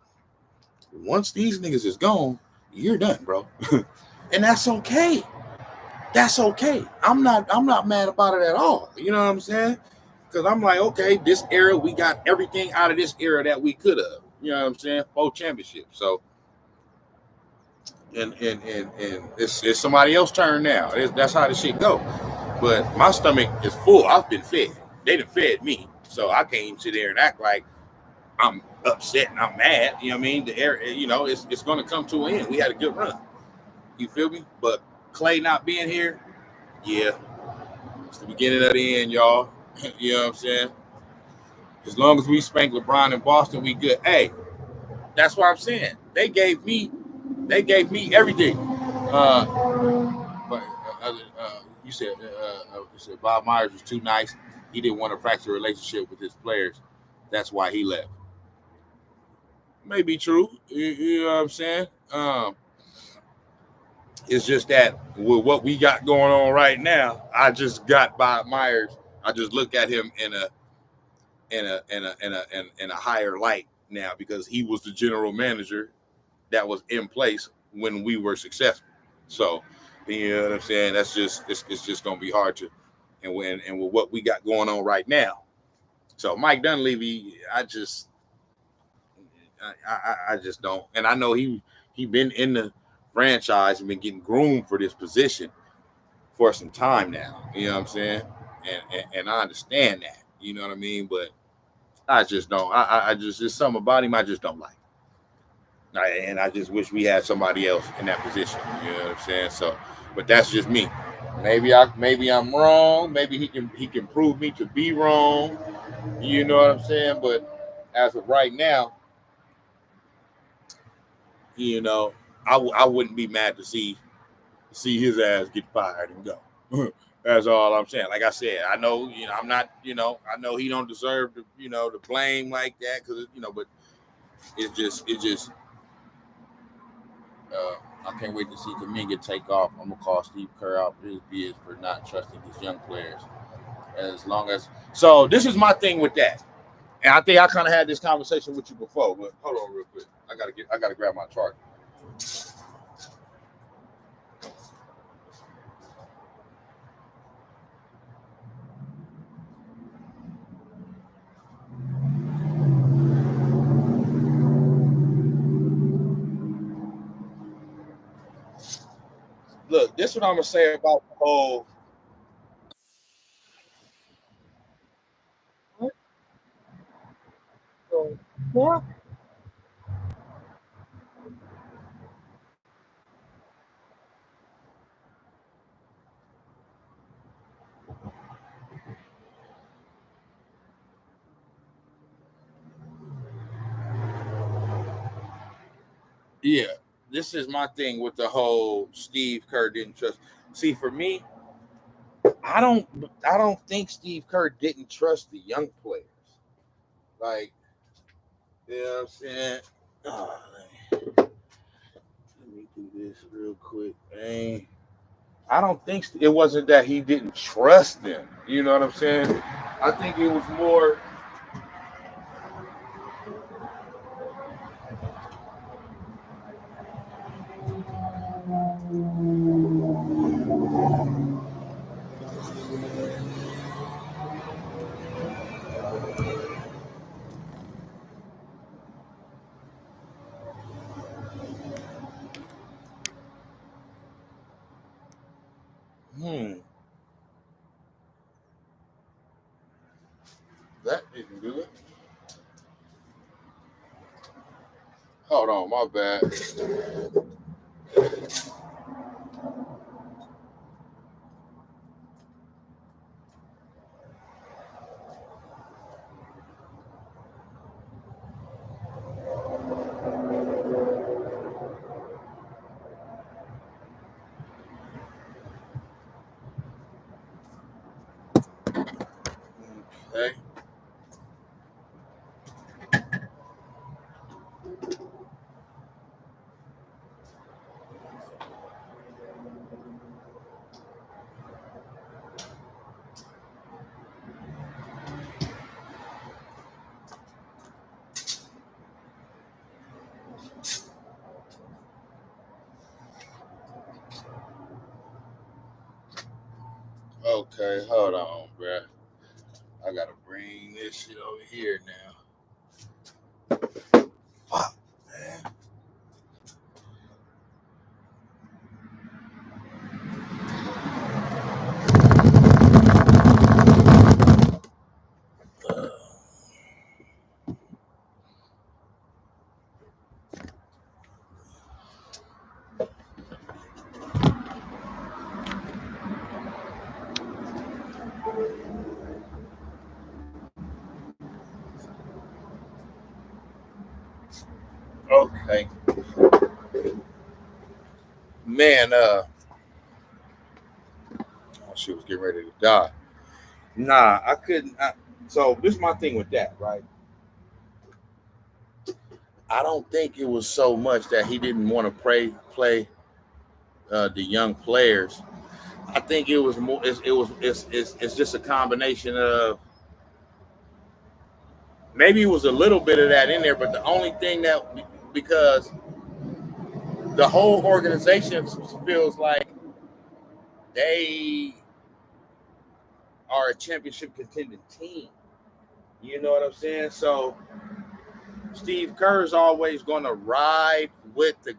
once these niggas is gone, you're done, bro. And that's okay. That's okay. I'm not mad about it at all. You know what I'm saying? Because I'm like, okay, this era, we got everything out of this era that we could have. You know what I'm saying? 4 championships. So, and it's somebody else's turn now. That's how the shit go. But my stomach is full. I've been fed. They done fed me. So I can't even sit there and act like I'm upset and I'm mad. You know what I mean? The era, you know, it's going to come to an end. We had a good run. You feel me? But Klay not being here, yeah, it's the beginning of the end, y'all. You know what I'm saying? As long as we spank LeBron in Boston, we good. Hey, that's what I'm saying. They gave me everything. But you said Bob Myers was too nice. He didn't want to fracture a relationship with his players. That's why he left. May be true. You know what I'm saying? It's just that with what we got going on right now, I just got Bob Myers. I just look at him in a higher light now, because he was the general manager that was in place when we were successful. So, you know what I'm saying? That's just it's just gonna be hard to, and with what we got going on right now. So Mike Dunleavy, I just don't, and I know he been in the franchise and been getting groomed for this position for some time now. You know what I'm saying? And I understand that. You know what I mean? But I just don't. I just, there's something about him I just don't like. And I just wish we had somebody else in that position. You know what I'm saying? So, but that's just me. Maybe I'm wrong. Maybe he can prove me to be wrong. You know what I'm saying? But as of right now, you know, I wouldn't be mad to see his ass get fired and go. That's all I'm saying. Like I said, I know, you know, I'm not, you know, I know he don't deserve the, you know, the blame like that, because, you know, but it's just I can't wait to see Kuminga take off. I'm gonna call Steve Kerr out for his BS for not trusting his young players. As long as, so this is my thing with that, and I think I kind of had this conversation with you before. But hold on real quick. I gotta grab my chart. this what I'm gonna say about the whole. What? Yeah, this is my thing with the whole Steve Kerr didn't trust. See, for me, I don't think Steve Kerr didn't trust the young players. Like, you know what I'm saying? Oh, let me do this real quick, man. I don't think it wasn't that he didn't trust them. You know what I'm saying? I think it was more. Hmm, that didn't do it. Hold on, my bad. Okay. Okay, hold on, bruh. I gotta bring this shit over here now. Fuck, man. Okay, man. She was getting ready to die. Nah, I couldn't. So this is my thing with that, right? I don't think it was so much that he didn't want to play the young players. I think it was more. It's just a combination of maybe it was a little bit of that in there, but the only thing that because the whole organization feels like they are a championship contending team. You know what I'm saying? So Steve Kerr's always going to ride with the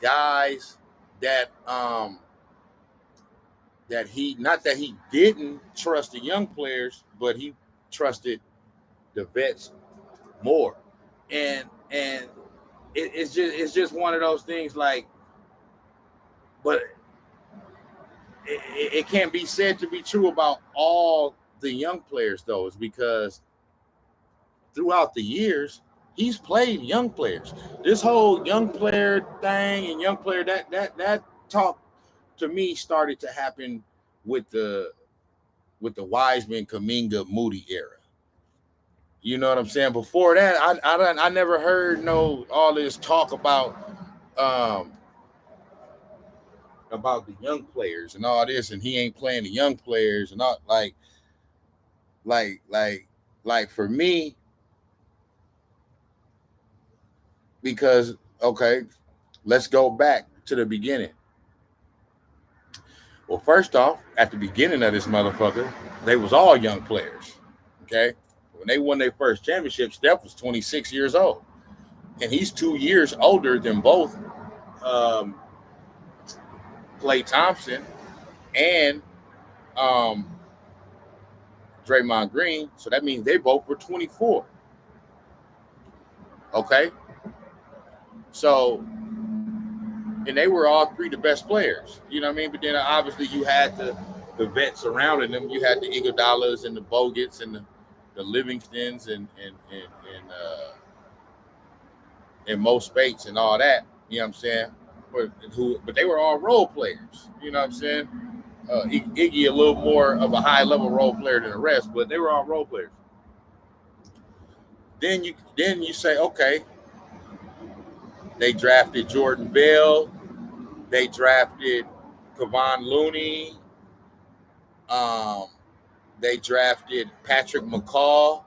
guys that that he not that he didn't trust the young players, but he trusted the vets more. And it's just one of those things like, but it can't be said to be true about all the young players though, is because throughout the years he's played young players. This whole young player thing and young player that talk to me started to happen with the Wiseman, Kaminga, Moody era. You know what I'm saying? Before that, I never heard no all this talk um about the young players and all this, and he ain't playing the young players and all like like like for me, because okay, let's go back to the beginning. Well, first off, at the beginning of this motherfucker, they was all young players. Okay. When they won their first championship, Steph was 26 years old. And he's 2 years older than both um, Klay Thompson and Draymond Green. So that means they both were 24. Okay. So, and they were all three the best players. You know what I mean? But then obviously you had the vets surrounding them. You had the Iguodalas and the Bogats and the Livingstons and Mo Spates and all that. You know what I'm saying? But they were all role players. You know what I'm saying? Iggy a little more of a high level role player than the rest, but they were all role players. Then you say, okay, they drafted Jordan Bell, they drafted Kevon Looney, they drafted Patrick McCall,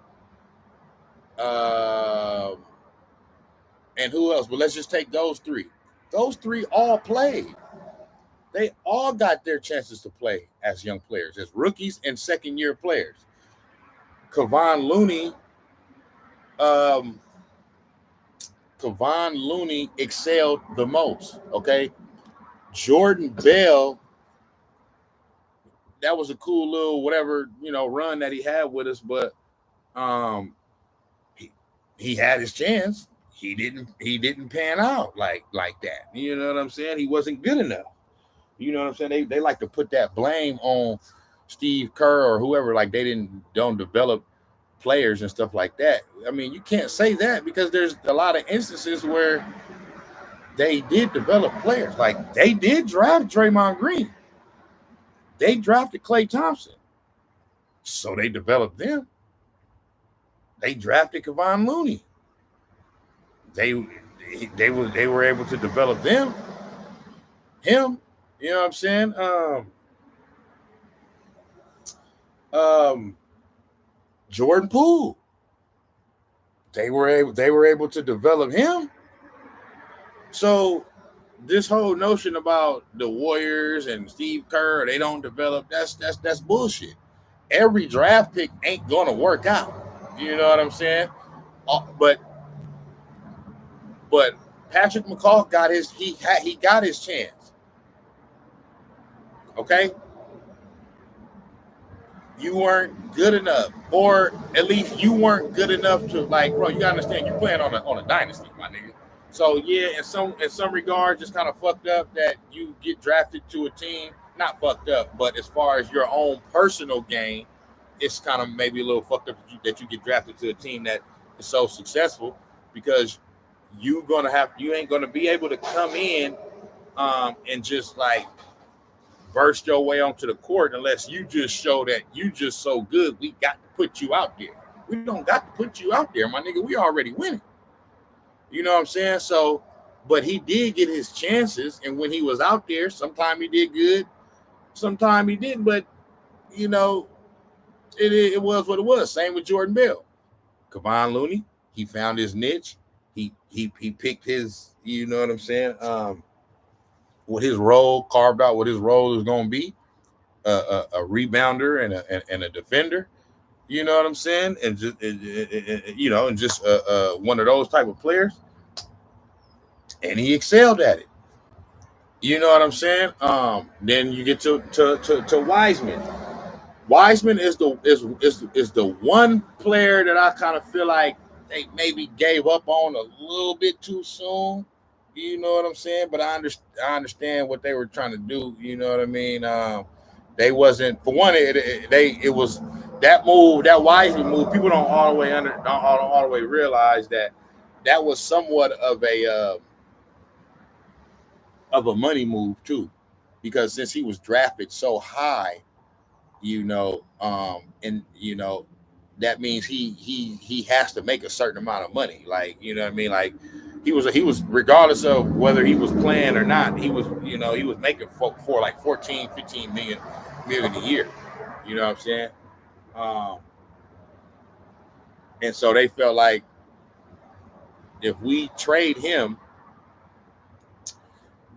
and who else? But let's just take those three. Those three all played. They all got their chances to play as young players, as rookies and second-year players. Kevon Looney excelled the most, okay? Jordan Bell, that was a cool little whatever, run that he had with us, but he had his chance. He didn't pan out like that. You know what I'm saying? He wasn't good enough. You know what I'm saying? They like to put that blame on Steve Kerr or whoever, like they don't develop players and stuff like that. I mean, you can't say that because there's a lot of instances where they did develop players. Like they did draft Draymond Green. They drafted Klay Thompson. So they developed them. They drafted Kevon Looney. They were able to develop him. You know what I'm saying? Jordan Poole. They were able to develop him. So this whole notion about the Warriors and Steve Kerr, they don't develop, that's bullshit. Every draft pick ain't gonna work out. You know what I'm saying? But Patrick McCall got he got his chance. Okay? You weren't good enough, or at least you weren't good enough to, like, bro, you gotta understand you're playing on a dynasty, my nigga. So yeah, in some regards, it's kind of fucked up that you get drafted to a team. Not fucked up, but as far as your own personal game, it's kind of maybe a little fucked up that you get drafted to a team that is so successful, because you ain't gonna be able to come in and just like burst your way onto the court unless you just show that you just so good. We got to put you out there. We don't got to put you out there, my nigga. We already winning. You know what I'm saying? So, but he did get his chances, and when he was out there, sometimes he did good, sometimes he didn't. But it was what it was. Same with Jordan Bell. Kevon Looney, he found his niche. He picked his, you know what I'm saying? What his role, carved out what his role is going to be, a rebounder and a defender. You know what I'm saying? And just one of those type of players. And he excelled at it. You know what I'm saying? Then you get to Wiseman. Wiseman is the one player that I kind of feel like they maybe gave up on a little bit too soon. You know what I'm saying? But I understand what they were trying to do. You know what I mean? They wasn't, for one. It was that move, that Wiseman move. People don't all the way realize that was somewhat of a money move too, because since he was drafted so high, that means he has to make a certain amount of money. Like, you know what I mean? Like he was regardless of whether he was playing or not, he was making for like 14, 15 million a year. You know what I'm saying? And so they felt like if we trade him,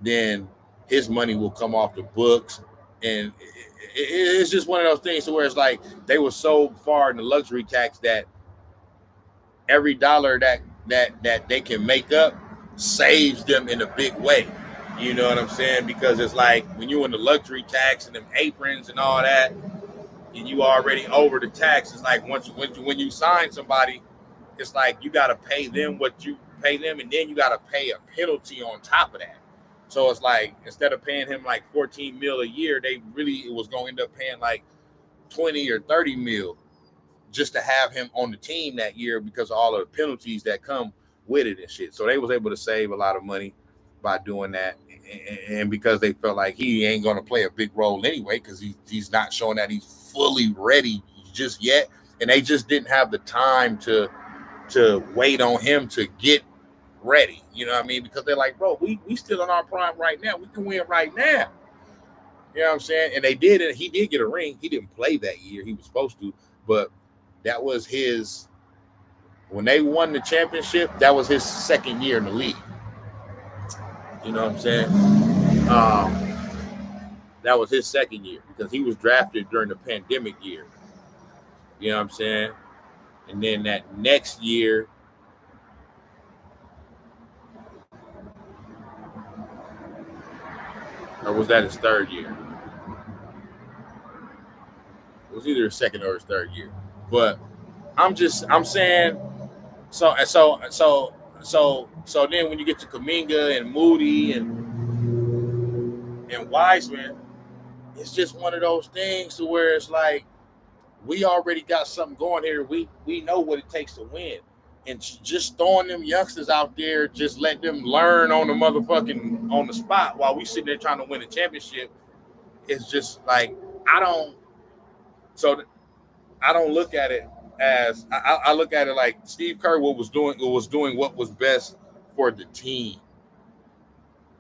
then his money will come off the books. And it's just one of those things where it's like they were so far in the luxury tax that every dollar that they can make up saves them in a big way. You know what I'm saying? Because it's like when you in the luxury tax and them aprons and all that, and you already over the tax. It's like when you sign somebody, it's like you got to pay them what you pay them, and then you got to pay a penalty on top of that. So it's like instead of paying him like 14 mil a year, it was going to end up paying like 20 or 30 mil just to have him on the team that year because of all of the penalties that come with it and shit. So they was able to save a lot of money by doing that, and because they felt like he ain't going to play a big role anyway because he's not showing that he's fully ready just yet, and they just didn't have the time to wait on him to get ready. You know what I mean? Because they're like, bro, we still in our prime right now. We can win right now. You know what I'm saying? And they did, and he did get a ring. He didn't play that year. He was supposed to, but that was his. When they won the championship, that was his second year in the league. You know what I'm saying? That was his second year because he was drafted during the pandemic year. You know what I'm saying? And then that next year, or was that his third year? It was either his second or his third year. But I'm saying so then when you get to Kaminga and Moody and Wiseman, it's just one of those things to where it's like we already got something going here. We know what it takes to win. And just throwing them youngsters out there, just let them learn on the motherfucking on the spot while we sitting there trying to win a championship. It's just like I don't. So I don't look at it as I look at it like Steve Kerr was doing what was best for the team.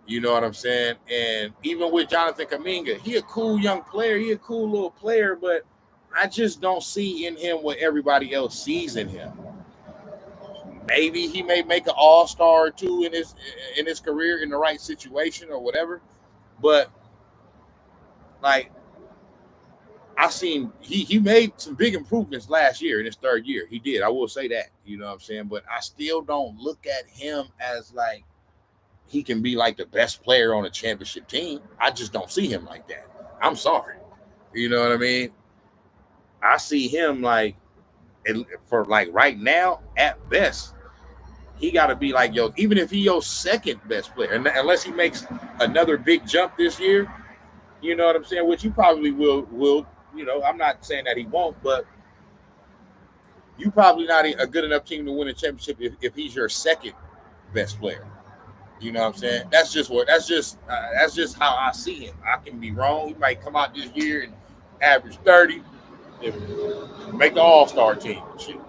You know what I'm saying? And even with Jonathan Kaminga, he a cool young player. He a cool little player, but I just don't see in him what everybody else sees in him. Maybe he may make an all-star or two in his career in the right situation or whatever. But like I seen he made some big improvements last year in his third year. He did. I will say that. You know what I'm saying? But I still don't look at him as like he can be like the best player on a championship team. I just don't see him like that. I'm sorry. You know what I mean? I see him like for like right now at best, he got to be like even if he your second best player, unless he makes another big jump this year. You know what I'm saying? Which he probably will. You know, I'm not saying that he won't, but you probably not a good enough team to win a championship if he's your second best player. You know what I'm saying? That's just how I see him. I can be wrong. He might come out this year and average 30, and make the all-star team.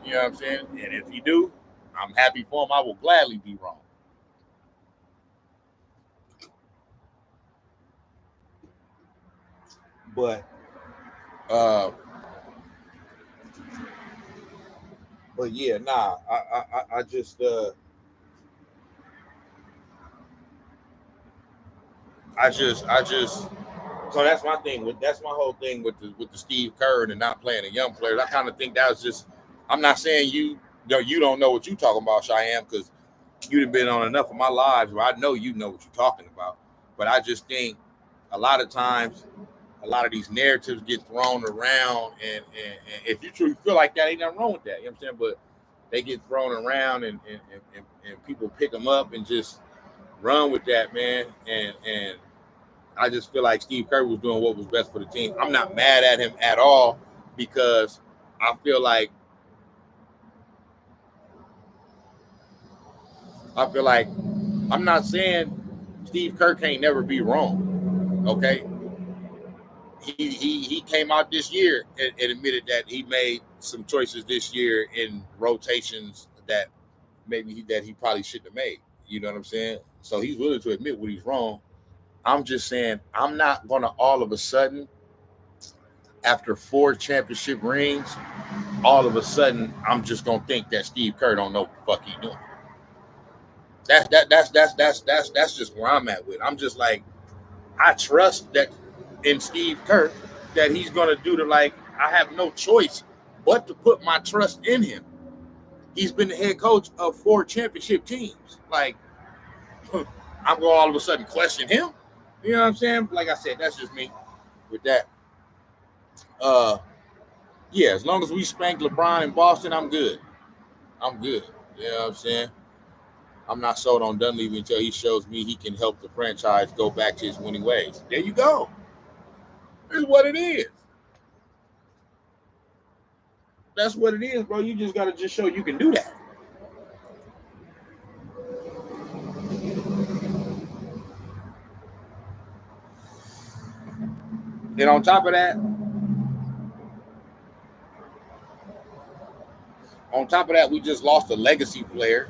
You know what I'm saying? And if he do, I'm happy for him. I will gladly be wrong. But uh but yeah, nah. I just so that's my thing that's my whole thing with the Steve Kerr and not playing the young players. I kind of think that was just. I'm not saying you don't know what you're talking about, Cheyenne, because you've been on enough of my lives where I know you know what you're talking about. But I just think a lot of times, a lot of these narratives get thrown around, and if you truly feel like that, ain't nothing wrong with that. You know what I'm saying? But they get thrown around, and people pick them up and just run with that, man. And I just feel like Steve Kerr was doing what was best for the team. I'm not mad at him at all because I feel like I'm not saying Steve Kerr can't never be wrong. Okay, he came out this year and admitted that he made some choices this year in rotations that that he probably shouldn't have made. You know what I'm saying? So he's willing to admit what he's wrong. I'm just saying I'm not gonna all of a sudden after 4 championship rings, all of a sudden I'm just gonna think that Steve Kerr don't know what the fuck he doing. That's just where I'm at with. I'm just like I trust that in Steve Kerr that he's gonna do the like I have no choice but to put my trust in him. He's been the head coach of 4 championship teams. Like I'm going to all of a sudden question him. You know what I'm saying? Like I said, that's just me with that. Yeah, as long as we spank LeBron in Boston, I'm good. I'm good. You know what I'm saying? I'm not sold on Dunleavy until he shows me he can help the franchise go back to his winning ways. There you go. Here's what it is. That's what it is, bro. You just got to just show you can do that. And on top of that, we just lost a legacy player.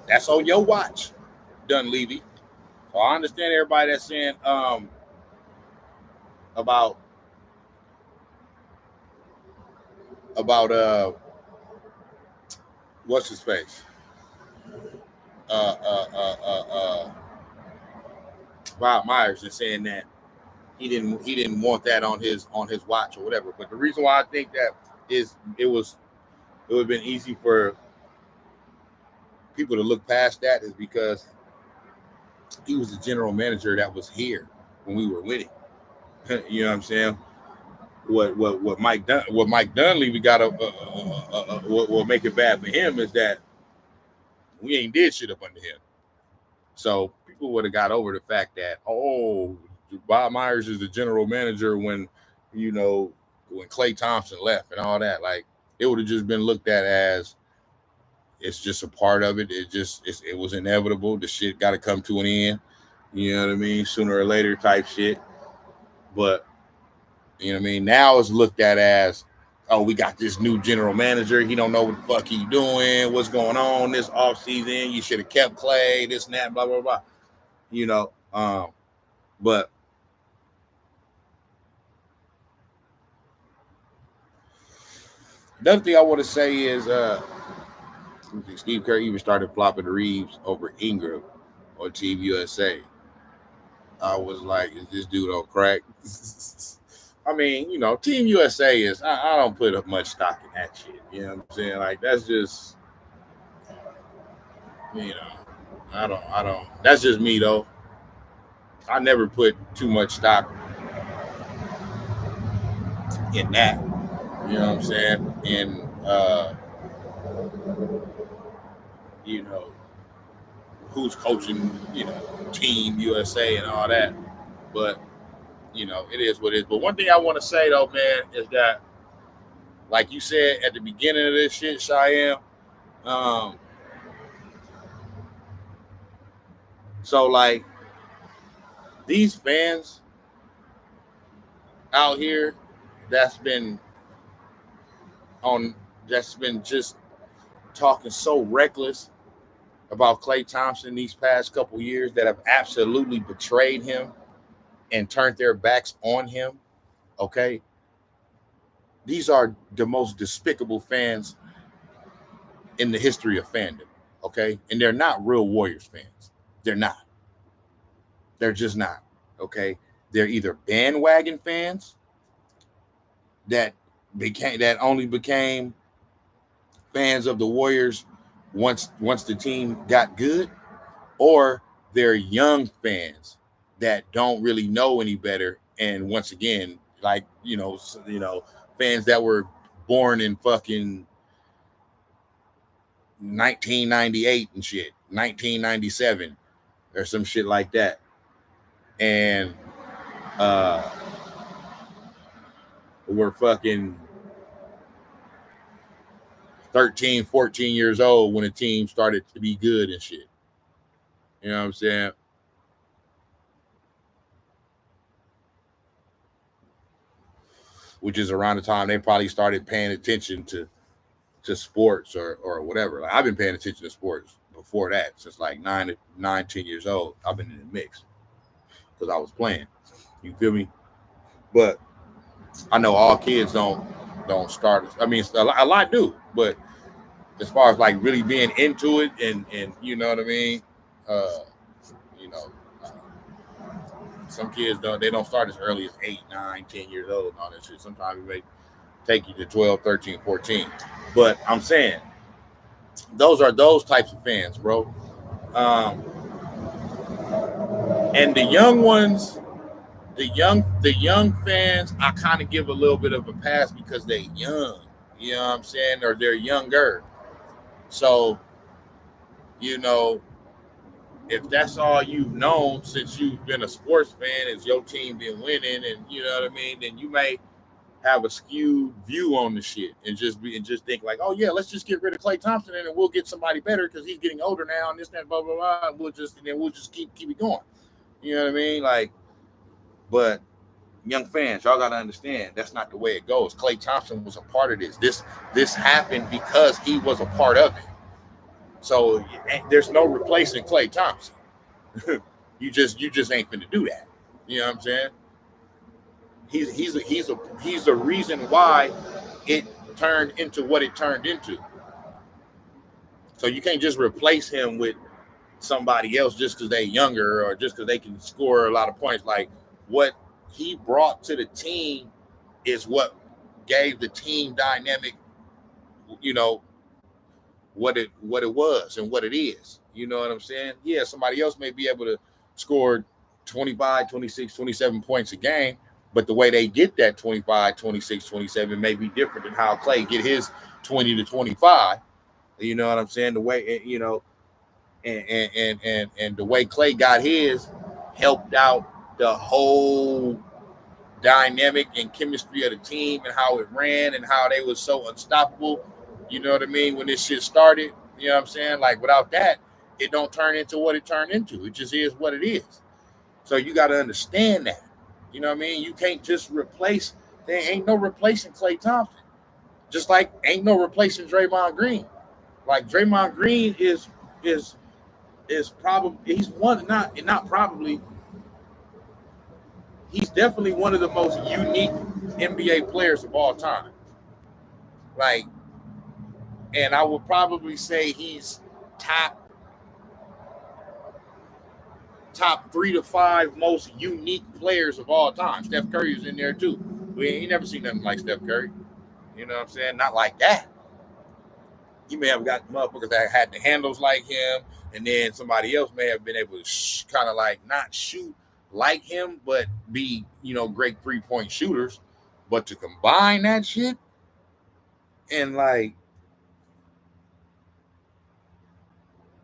That's on your watch, Dunleavy. So I understand everybody that's saying about what's his face? Bob Myers is saying that he didn't want that on his watch or whatever. But the reason why I think that is it would have been easy for people to look past that is because he was the general manager that was here when we were winning. You know what I'm saying? What Mike Dunleavy got what will make it bad for him is that we ain't did shit up under him. So people would have got over the fact that Bob Myers is the general manager when Klay Thompson left and all that. Like it would have just been looked at as it's just a part of it. It was inevitable. The shit got to come to an end. You know what I mean? Sooner or later type shit. But you know what I mean? Now it's looked at as, we got this new general manager. He don't know what the fuck he's doing. What's going on this offseason? You should have kept Klay, this and that, blah, blah, blah. You know, but another thing I want to say is Steve Kerr even started flopping Reeves over Ingram on Team USA. I was like, is this dude on crack? I mean, Team USA is, I don't put up much stock in that shit. You know what I'm saying? Like, that's just, I don't, that's just me though. I never put too much stock in that. You know what I'm saying? And, who's coaching, Team USA and all that. But, it is what it is. But one thing I want to say though, man, is that, like you said at the beginning of this shit, Cheyenne, so like these fans out here that's been just talking so reckless about Klay Thompson these past couple years that have absolutely betrayed him and turned their backs on him. Okay. These are the most despicable fans in the history of fandom. Okay. And they're not real Warriors fans. They're not. They're just not. Okay. They're either bandwagon fans that only became fans of the Warriors once the team got good, or they're young fans that don't really know any better. And once again, like, fans that were born in fucking 1998 and shit, 1997 or some shit like that. And we're fucking 13, 14 years old when the team started to be good and shit. You know what I'm saying? Which is around the time they probably started paying attention to sports or whatever. Like, I've been paying attention to sports before that, since like 10 years old. I've been in the mix because I was playing. You feel me? But I know all kids don't start. I mean, a lot do, but as far as like really being into it and you know what I mean, some kids don't start as early as 8, 9, 10 years old and all that shit. Sometimes it may take you to 12, 13, 14. But I'm saying those are those types of fans, bro. And the young ones, the young fans, I kind of give a little bit of a pass because they're young. You know what I'm saying? Or they're younger. So, you know, if that's all you've known since you've been a sports fan, is your team been winning, and you know what I mean, then you may have a skewed view on the shit and just think like, oh yeah, let's just get rid of Klay Thompson and then we'll get somebody better because he's getting older now and this, that, blah, blah, blah. We'll just keep it going. You know what I mean? Like, but young fans, y'all gotta understand that's not the way it goes. Klay Thompson was a part of this. This happened because he was a part of it. So there's no replacing Klay Thompson. you just ain't finna do that. You know what I'm saying? He's a reason why it turned into what it turned into. So you can't just replace him with somebody else just because they're younger or just because they can score a lot of points. Like what he brought to the team is what gave the team dynamic, you know, what it was and what it is. You know what I'm saying? Yeah, somebody else may be able to score 25, 26, 27 points a game, but the way they get that 25, 26, 27 may be different than how Klay get his 20 to 25. You know what I'm saying? The way, you know, and the way Klay got his helped out the whole dynamic and chemistry of the team and how it ran and how they was so unstoppable. You know what I mean? When this shit started, you know what I'm saying? Like without that, it don't turn into what it turned into. It just is what it is. So you got to understand that. You know what I mean? You can't just replace. There ain't no replacing Klay Thompson. Just like ain't no replacing Draymond Green. Like Draymond Green is probably he's one not probably he's definitely one of the most unique NBA players of all time. Like, and I would probably say he's top 3 to 5 most unique players of all time. Steph Curry is in there too. We ain't never seen nothing like Steph Curry. You know what I'm saying? Not like that. You may have got motherfuckers that had the handles like him, and then somebody else may have been able to kind of like not shoot like him, but be, you know, great 3-point shooters. But to combine that shit and like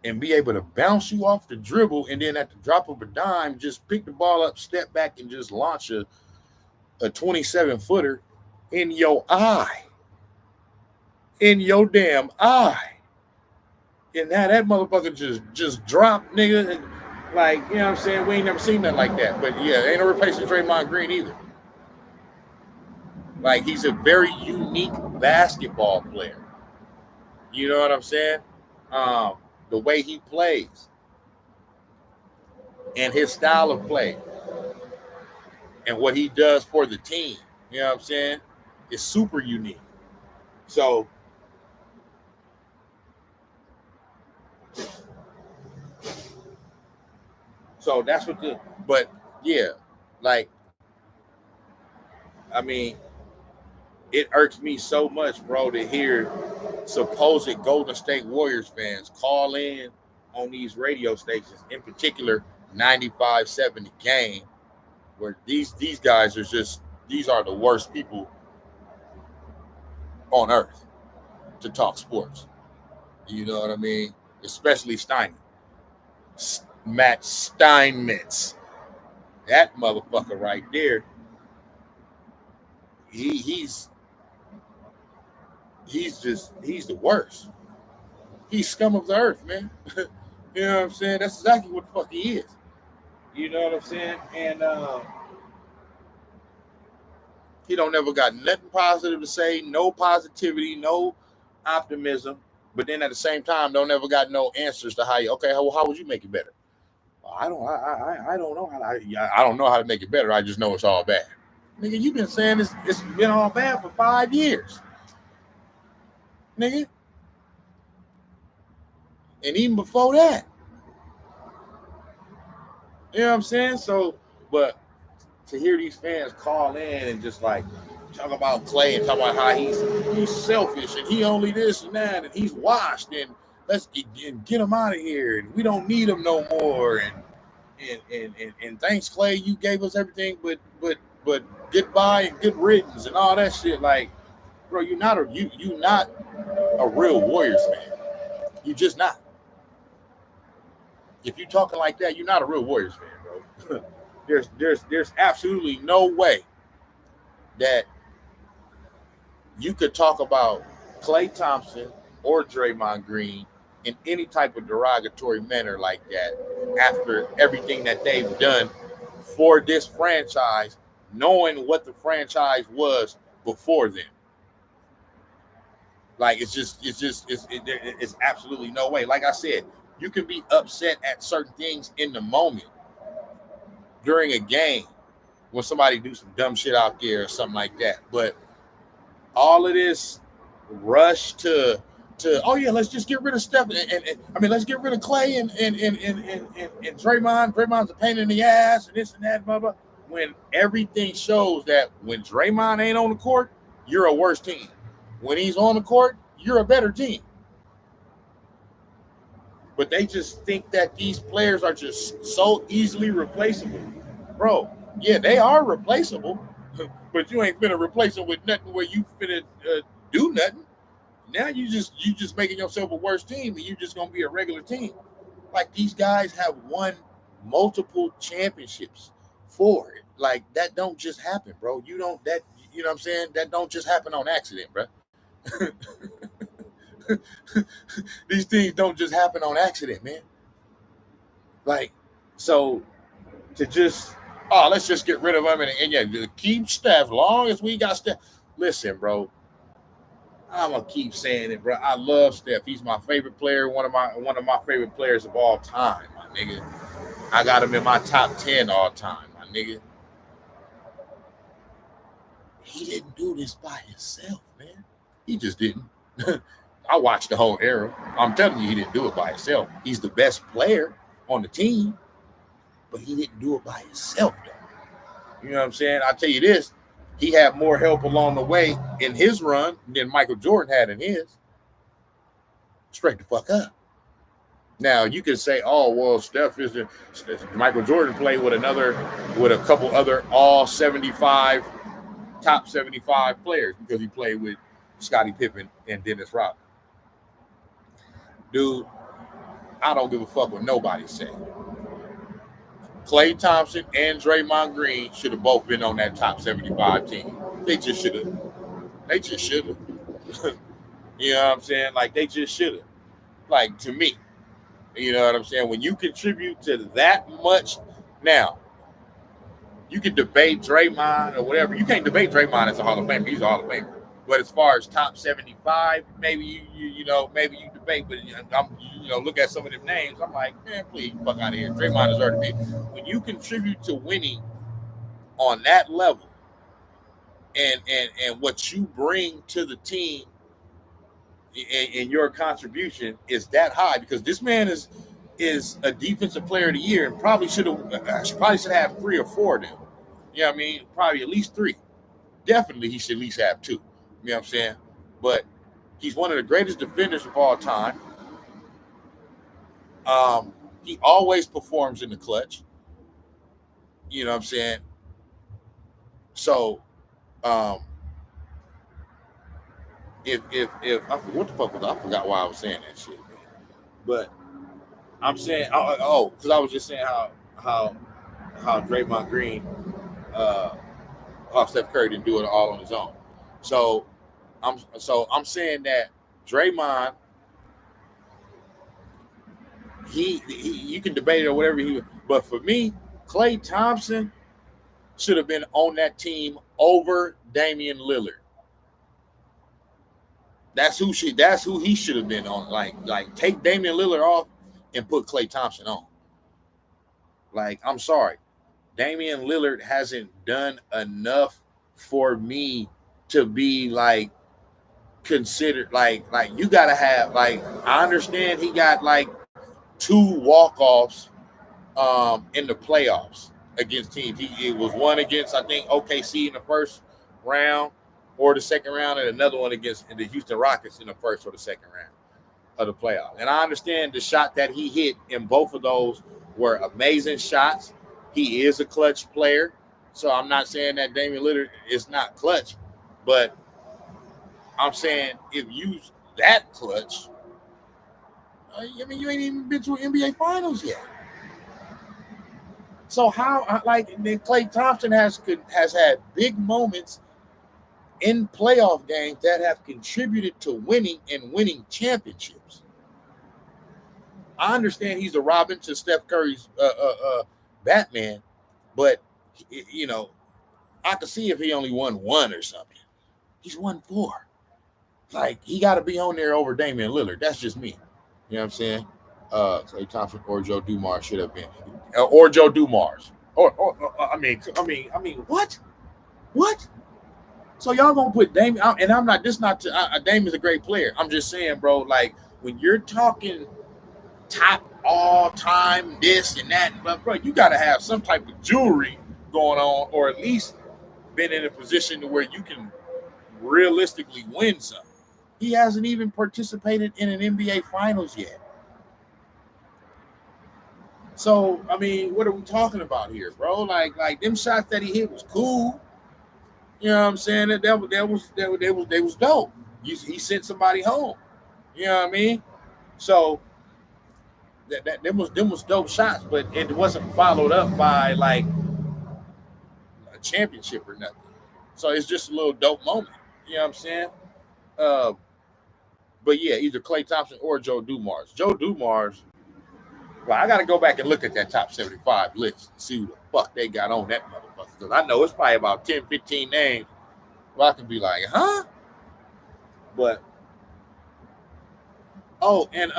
and be able to bounce you off the dribble and then at the drop of a dime, just pick the ball up, step back, and just launch a 27-footer in your eye. In your damn eye. And now that motherfucker just dropped, nigga. And like, you know what I'm saying? We ain't never seen nothing like that. But yeah, ain't no replacing Draymond Green either. Like, he's a very unique basketball player. You know what I'm saying? The way he plays and his style of play and what he does for the team, you know what I'm saying? It's super unique. So that's what but yeah, like, I mean, it irks me so much, bro, to hear supposed Golden State Warriors fans call in on these radio stations, in particular 95.7 The Game, where these guys are just, these are the worst people on earth to talk sports. You know what I mean? Especially Matt Steinmetz. That motherfucker right there. He's the worst. He's scum of the earth, man. You know what I'm saying? That's exactly what the fuck he is. You know what I'm saying? And he don't never got nothing positive to say, no positivity, no optimism. But then at the same time, don't ever got no answers to how would you make it better? I don't know I don't know how to make it better. I just know it's all bad. Nigga, you've been saying it's been all bad for 5 years. Nigga. And even before that. You know what I'm saying? So, but to hear these fans call in and just like talk about Klay and talk about how he's selfish and he only this and that and he's washed and let's get him out of here and we don't need him no more and thanks, Klay, you gave us everything, but goodbye and good riddance and all that shit. Like, bro, you're not a real Warriors fan. You just not. If you talking like that, you're not a real Warriors fan, bro. there's absolutely no way that you could talk about Klay Thompson or Draymond Green in any type of derogatory manner like that after everything that they've done for this franchise, knowing what the franchise was before them. Like, it's absolutely no way. Like I said, you can be upset at certain things in the moment during a game when somebody do some dumb shit out there or something like that. But all of this rush to oh yeah, let's just get rid of Steph and I mean let's get rid of Klay and Draymond. Draymond's a pain in the ass and this and that, blah blah. When everything shows that when Draymond ain't on the court, you're a worse team. When he's on the court, you're a better team. But they just think that these players are just so easily replaceable. Bro, yeah, they are replaceable, but you ain't finna replace them with nothing where you finna do nothing. Now you just making yourself a worse team, and you just gonna be a regular team. Like, these guys have won multiple championships for it. Like, that don't just happen, bro. You know what I'm saying? That don't just happen on accident, bro. These things don't just happen on accident, man. Like, so to just let's just get rid of them and yeah, keep Steph long as we got Steph. Listen, bro, I'm gonna keep saying it, bro. I love Steph. He's my favorite player, one of my favorite players of all time, my nigga. I got him in my top 10 all time, my nigga. He didn't do this by himself, man. He just didn't. I watched the whole era. I'm telling you, he didn't do it by himself. He's the best player on the team, but he didn't do it by himself, though. You know what I'm saying? I'll tell you this. He had more help along the way in his run than Michael Jordan had in his. Straight the fuck up. Now, you can say, oh, well, Michael Jordan played with a couple other top 75 players because he played with Scottie Pippen and Dennis Rodman. Dude, I don't give a fuck what nobody say. Klay Thompson and Draymond Green should have both been on that top 75 team. They just should have. You know what I'm saying? Like, they just should have. Like, to me. You know what I'm saying? When you contribute to that much, now, you can debate Draymond or whatever. You can't debate Draymond as a Hall of Famer. He's a Hall of Famer. But as far as top 75, maybe maybe you debate. But I'm look at some of them names. I'm like, man, please fuck out of here. Draymond deserves to be. When you contribute to winning on that level, and what you bring to the team, and your contribution is that high, because this man is a defensive player of the year and probably should have 3 or 4 of them. You know what I mean? Probably at least 3. Definitely he should at least have 2. You know what I'm saying? But he's one of the greatest defenders of all time. He always performs in the clutch. You know what I'm saying? So if what the fuck was I forgot why I was saying that shit, man. But I'm saying because I was just saying how Draymond Green Steph Curry didn't do it all on his own. So I'm saying that Draymond, he you can debate it or whatever but for me, Klay Thompson should have been on that team over Damian Lillard. That's who he should have been on. Like take Damian Lillard off and put Klay Thompson on. Like, I'm sorry. Damian Lillard hasn't done enough for me to be like considered like you gotta have, like, I understand he got like 2 walk-offs in the playoffs against teams. It was one against, I think, OKC in the first round or the second round, and another one against the Houston Rockets in the first or the second of the playoffs. And I understand the shot that he hit in both of those were amazing shots. He is a clutch player. So I'm not saying that Damian Lillard is not clutch, but I'm saying if you that clutch, I mean, you ain't even been to an NBA Finals yet. So how, like, Klay Thompson has had big moments in playoff games that have contributed to winning championships. I understand he's a Robin to Steph Curry's Batman, but you know, I could see if he only won one or something. He's won 4. Like, he got to be on there over Damian Lillard. That's just me. You know what I'm saying? Klay Thompson or Joe Dumars should have been, or Joe Dumars. I mean, what? What? So y'all gonna put Damian? And I'm not. This not. Damian's a great player. I'm just saying, bro. Like, when you're talking top all time, this and that, but bro, you got to have some type of jewelry going on, or at least been in a position to where you can realistically win something. He hasn't even participated in an NBA Finals yet. So, I mean, what are we talking about here, bro? Like them shots that he hit was cool. You know what I'm saying? That was dope. He sent somebody home. You know what I mean? So them was dope shots, but it wasn't followed up by like a championship or nothing. So it's just a little dope moment. You know what I'm saying? But yeah, either Klay Thompson or Joe Dumars. Joe Dumars. Well, I got to go back and look at that top 75 list and see who the fuck they got on that motherfucker. Because I know it's probably about 10, 15 names where I can be like, huh? But, and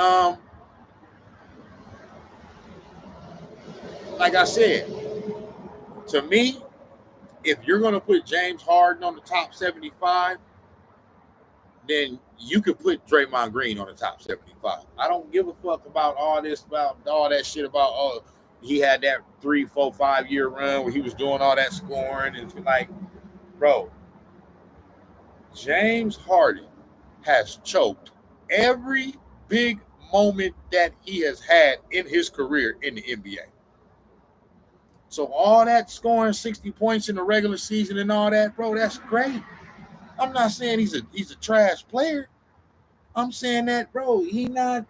like I said, to me, if you're going to put James Harden on the top 75, then you could put Draymond Green on the top 75. I don't give a fuck about all that shit about, he had that 3, 4, 5 year run where he was doing all that scoring. And like, bro, James Harden has choked every big moment that he has had in his career in the NBA. So all that scoring 60 points in the regular season and all that, bro, that's great. I'm not saying he's a trash player. I'm saying that, bro, he not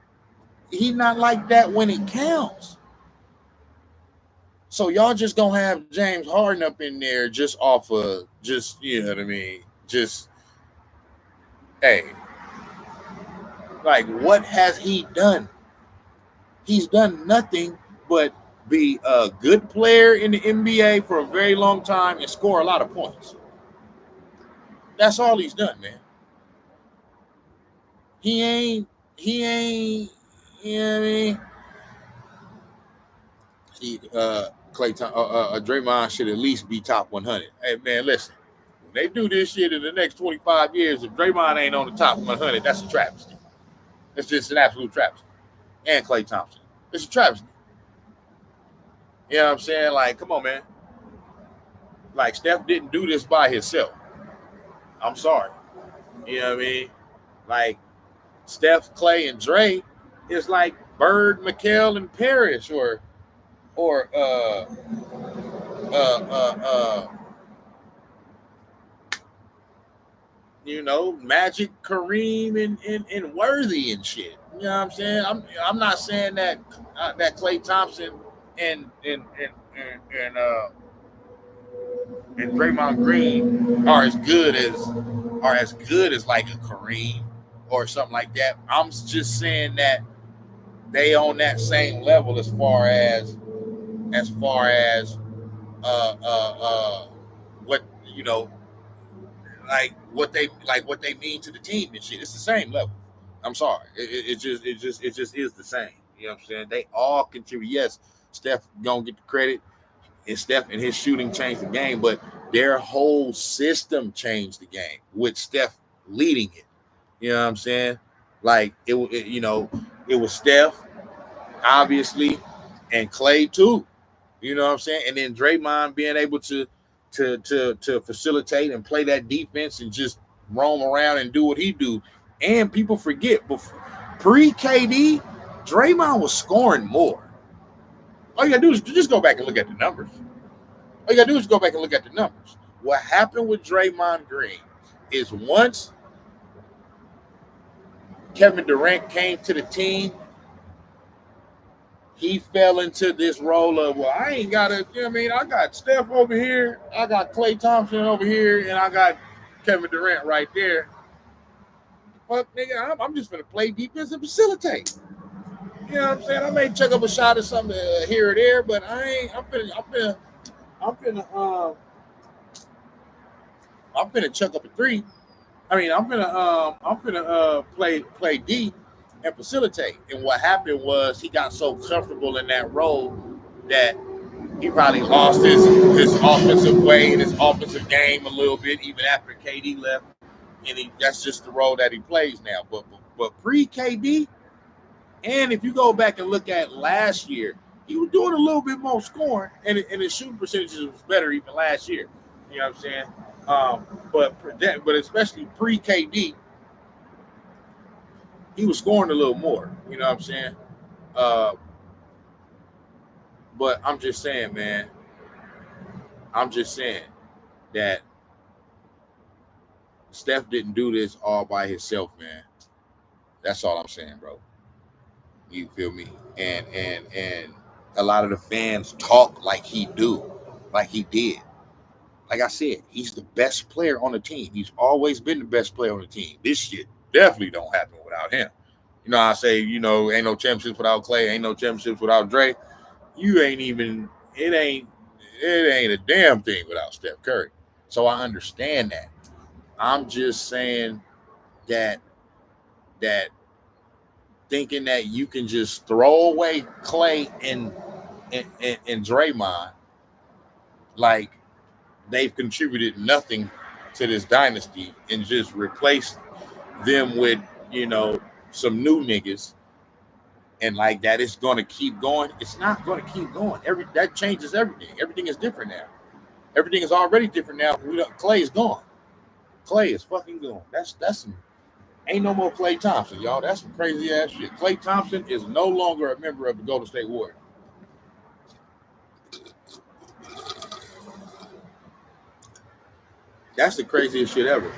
like that when it counts. So y'all just gonna have James Harden up in there just off of you know what I mean? Just, hey, like, what has he done? He's done nothing but be a good player in the NBA for a very long time and score a lot of points. That's all he's done, man. He ain't, you know what I mean? Draymond should at least be top 100. Hey, man, listen. When they do this shit in the next 25 years, if Draymond ain't on the top 100, that's a travesty. It's just an absolute travesty. And Klay Thompson. It's a travesty. You know what I'm saying? Like, come on, man. Like, Steph didn't do this by himself. I'm sorry. You know what I mean? Like, Steph, Klay, and Dre is like Bird, McHale, and Parrish, or you know, Magic, Kareem, and Worthy and shit. You know what I'm saying? I'm not saying that that Klay Thompson and Draymond Green are as good as like a Kareem or something like that. I'm just saying that they on that same level as far as what, you know, like what they mean to the team and shit. It's the same level. I'm sorry. It just is the same. You know what I'm saying? They all contribute. Yes, Steph gonna get the credit, and Steph and his shooting changed the game, but their whole system changed the game with Steph leading it. You know what I'm saying? Like it was Steph, obviously, and Klay too. You know what I'm saying? And then Draymond being able to facilitate and play that defense and just roam around and do what he do. And people forget, Pre-KD, Draymond was scoring more. All you gotta do is just go back and look at the numbers. All you gotta do is go back and look at the numbers. What happened with Draymond Green is once Kevin Durant came to the team, he fell into this role of, well, I ain't got to, you know what I mean? I got Steph over here, I got Klay Thompson over here, and I got Kevin Durant right there. Fuck, nigga, I'm just going to play defense and facilitate. You know what I'm saying? I may check up a shot or something here or there, but I'm finna chuck up a three. I mean, I'm finna play D and facilitate. And what happened was he got so comfortable in that role that he probably lost his offensive way and his offensive game a little bit, even after KD left. And that's just the role that he plays now. But pre-KD, and if you go back and look at last year, he was doing a little bit more scoring, and his shooting percentages was better even last year. You know what I'm saying? But especially pre-KD, he was scoring a little more. You know what I'm saying? But I'm just saying, man. I'm just saying that Steph didn't do this all by himself, man. That's all I'm saying, bro. You feel me? And a lot of the fans talk like he did. Like I said, he's the best player on the team. He's always been the best player on the team. This shit definitely don't happen without him. You know, I say, ain't no championships without Klay, ain't no championships without Dre. It ain't a damn thing without Steph Curry. So I understand that. I'm just saying that thinking that you can just throw away Klay and Draymond like they've contributed nothing to this dynasty and just replace them with, some new niggas and like that it's going to keep going. It's not going to keep going. That changes everything. Everything is different now. Everything is already different now. Klay is gone. Klay is fucking gone. That's some ain't no more Klay Thompson, y'all. That's some crazy ass shit. Klay Thompson is no longer a member of the Golden State Warriors. That's the craziest shit ever.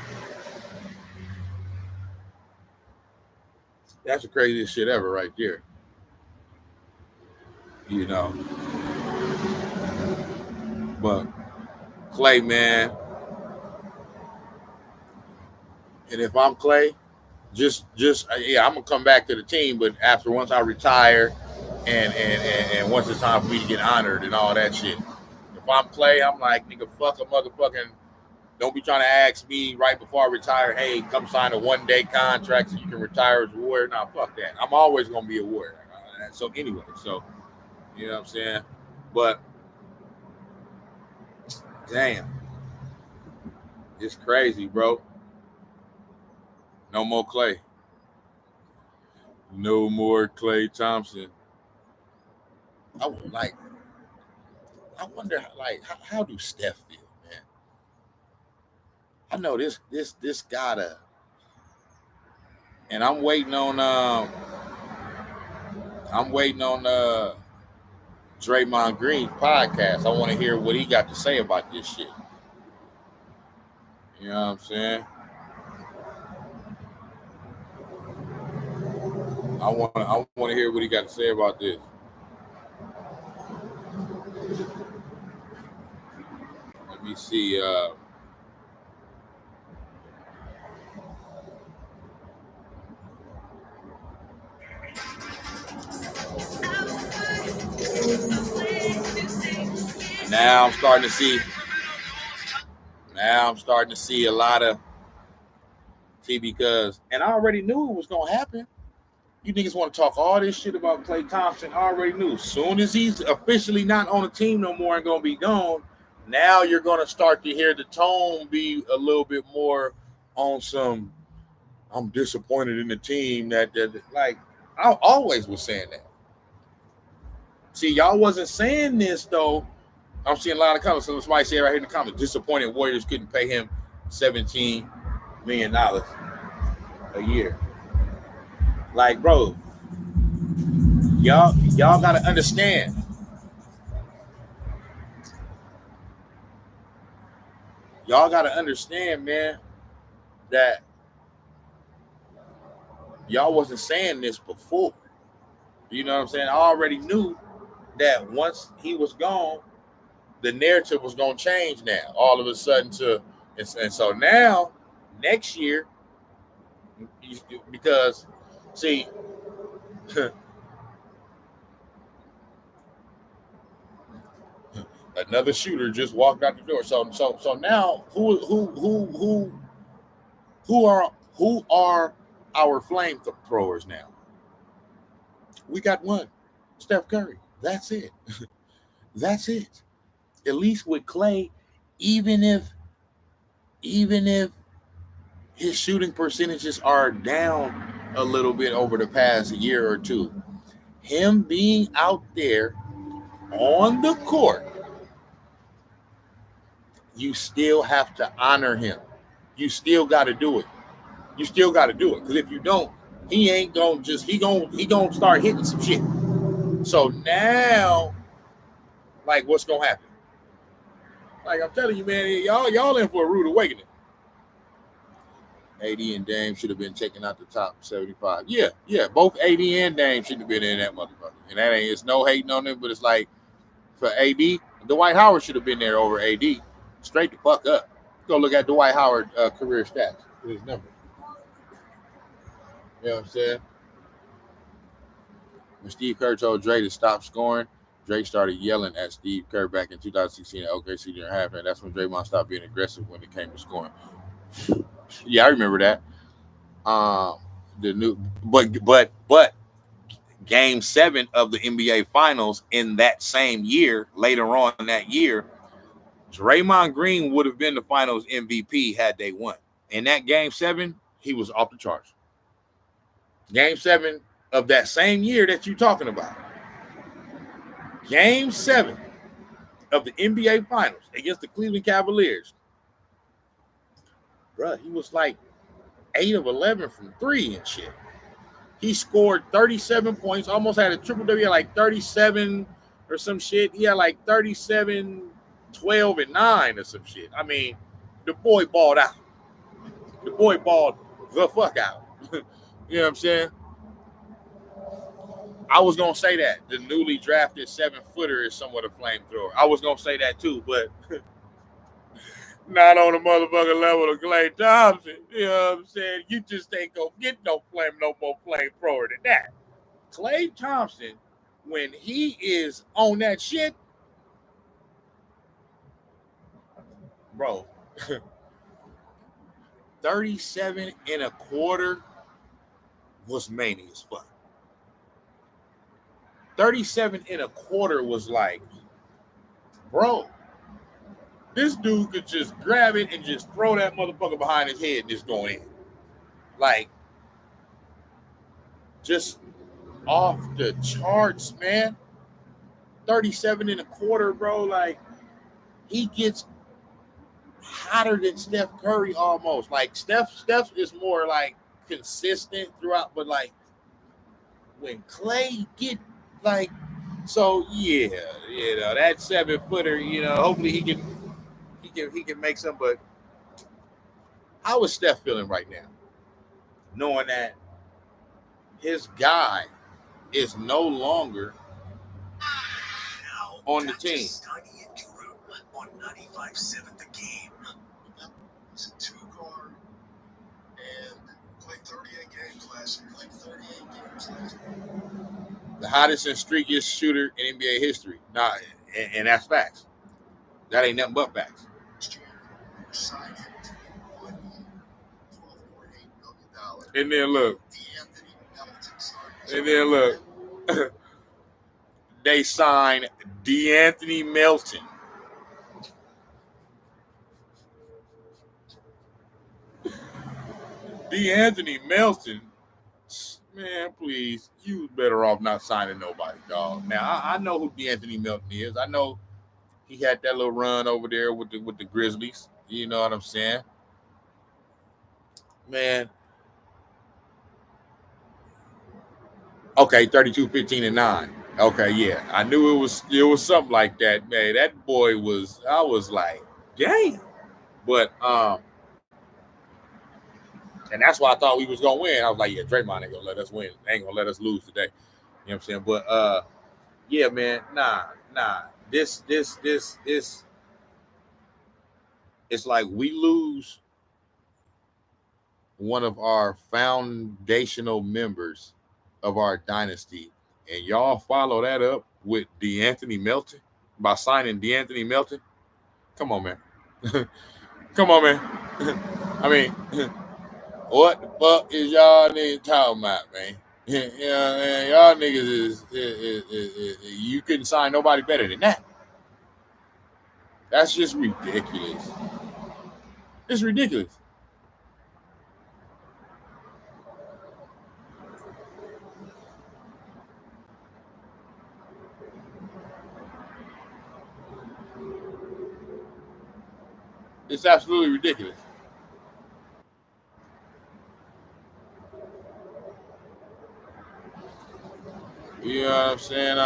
That's the craziest shit ever right there. But Klay, man. And if I'm Klay, I'm gonna come back to the team, but once I retire and once it's time for me to get honored and all that shit. If I'm Klay, I'm like, nigga, fuck a motherfucking. Don't be trying to ask me right before I retire, hey, come sign a 1-day contract so you can retire as a Warrior. Nah, fuck that. I'm always going to be a Warrior. So anyway, you know what I'm saying? But, damn. It's crazy, bro. No more Klay. No more Klay Thompson. I wonder, how do Steph feel? I know this gotta, and I'm waiting on Draymond Green's podcast. I want to hear what he got to say about this shit. You know what I'm saying? I want to hear what he got to say about this. Let me see. Now I'm starting to see a lot of because I already knew it was gonna happen. You niggas want to talk all this shit about Klay Thompson. I already knew. As soon as he's officially not on the team no more and gonna be gone, now you're gonna start to hear the tone be a little bit more on some. I'm disappointed in the team that like I always was saying that. See, y'all wasn't saying this though. I'm seeing a lot of comments. So somebody say right here in the comments, disappointed Warriors couldn't pay him $17 million a year. Like, bro, y'all gotta understand. Y'all gotta understand, man, that y'all wasn't saying this before. You know what I'm saying? I already knew that once he was gone, the narrative was gonna change now. All of a sudden and so now next year, because see, another shooter just walked out the door. So now who are our flamethrowers now? We got one, Steph Curry. That's it. That's it. At least with Klay, even if his shooting percentages are down a little bit over the past year or two, him being out there on the court, you still have to honor him. You still got to do it. You still got to do it, because if you don't, he ain't gonna just he gonna start hitting some shit. So now, like, what's gonna happen? Like, I'm telling you, man, y'all in for a rude awakening. AD and Dame should have been taken out the top 75. Yeah, both AD and Dame should have been in that motherfucker. And that ain't, it's no hating on them, but it's like, for AD, Dwight Howard should have been there over AD. Straight the fuck up. Go look at Dwight Howard career stats. His number. You know what I'm saying? When Steve Kerr told Dre to stop scoring, Drake started yelling at Steve Kerr back in 2016 at OKC during halftime. That's when Draymond stopped being aggressive when it came to scoring. Yeah, I remember that. The new, but Game 7 of the NBA Finals in that same year, later on that year, Draymond Green would have been the Finals MVP had they won. In that Game 7, he was off the charts. Game 7 of that same year that you're talking about. Game 7 of the NBA Finals against the Cleveland Cavaliers. Bruh, he was like 8 of 11 from 3 and shit. He scored 37 points, almost had a triple W, like 37 or some shit. He had like 37, 12, and 9 or some shit. I mean, the boy balled out. The boy balled the fuck out. You know what I'm saying? I was going to say that. The newly drafted 7-footer is somewhat a flamethrower. I was going to say that too, but not on the motherfucking level of Klay Thompson. You know what I'm saying? You just ain't going to get no more flamethrower than that. Klay Thompson, when he is on that shit, bro, 37 and a quarter was mania as fuck. 37 and a quarter was like, bro, this dude could just grab it and just throw that motherfucker behind his head and just go in. Like, just off the charts, man. 37 and a quarter, bro. Like, he gets hotter than Steph Curry almost. Like, Steph is more like consistent throughout, but like when Klay get like, so yeah, you know, that 7-footer, you know, hopefully he can make some. But how is Steph feeling right now, knowing that his guy is no longer on the team? On 95.7 The Game. It's a 2-guard and played 38 games last year. The hottest and streakiest shooter in NBA history. Nah, and that's facts. That ain't nothing but facts. Signed him to 1 year, $12.8 million. And then look. And then look. They signed DeAnthony Melton. DeAnthony Melton, man, please, you better off not signing nobody, dog. Now I know who DeAnthony Melton is. I know he had that little run over there with the Grizzlies. You know what I'm saying, man? Okay, 32, 15, and 9. Okay, yeah. I knew it was something like that, man. That boy was I was like, dang. But and that's why I thought we was gonna win. I was like, yeah, Draymond ain't gonna let us win. They ain't gonna let us lose today. You know what I'm saying? But yeah, man, nah. This it's like we lose one of our foundational members of our dynasty, and y'all follow that up with DeAnthony Melton by signing DeAnthony Melton. Come on, man. Come on, man. I mean, what the fuck is y'all niggas talking about, man? You know what I mean? Y'all niggas you couldn't sign nobody better than that. That's just ridiculous. It's ridiculous. It's absolutely ridiculous. You know what I'm saying?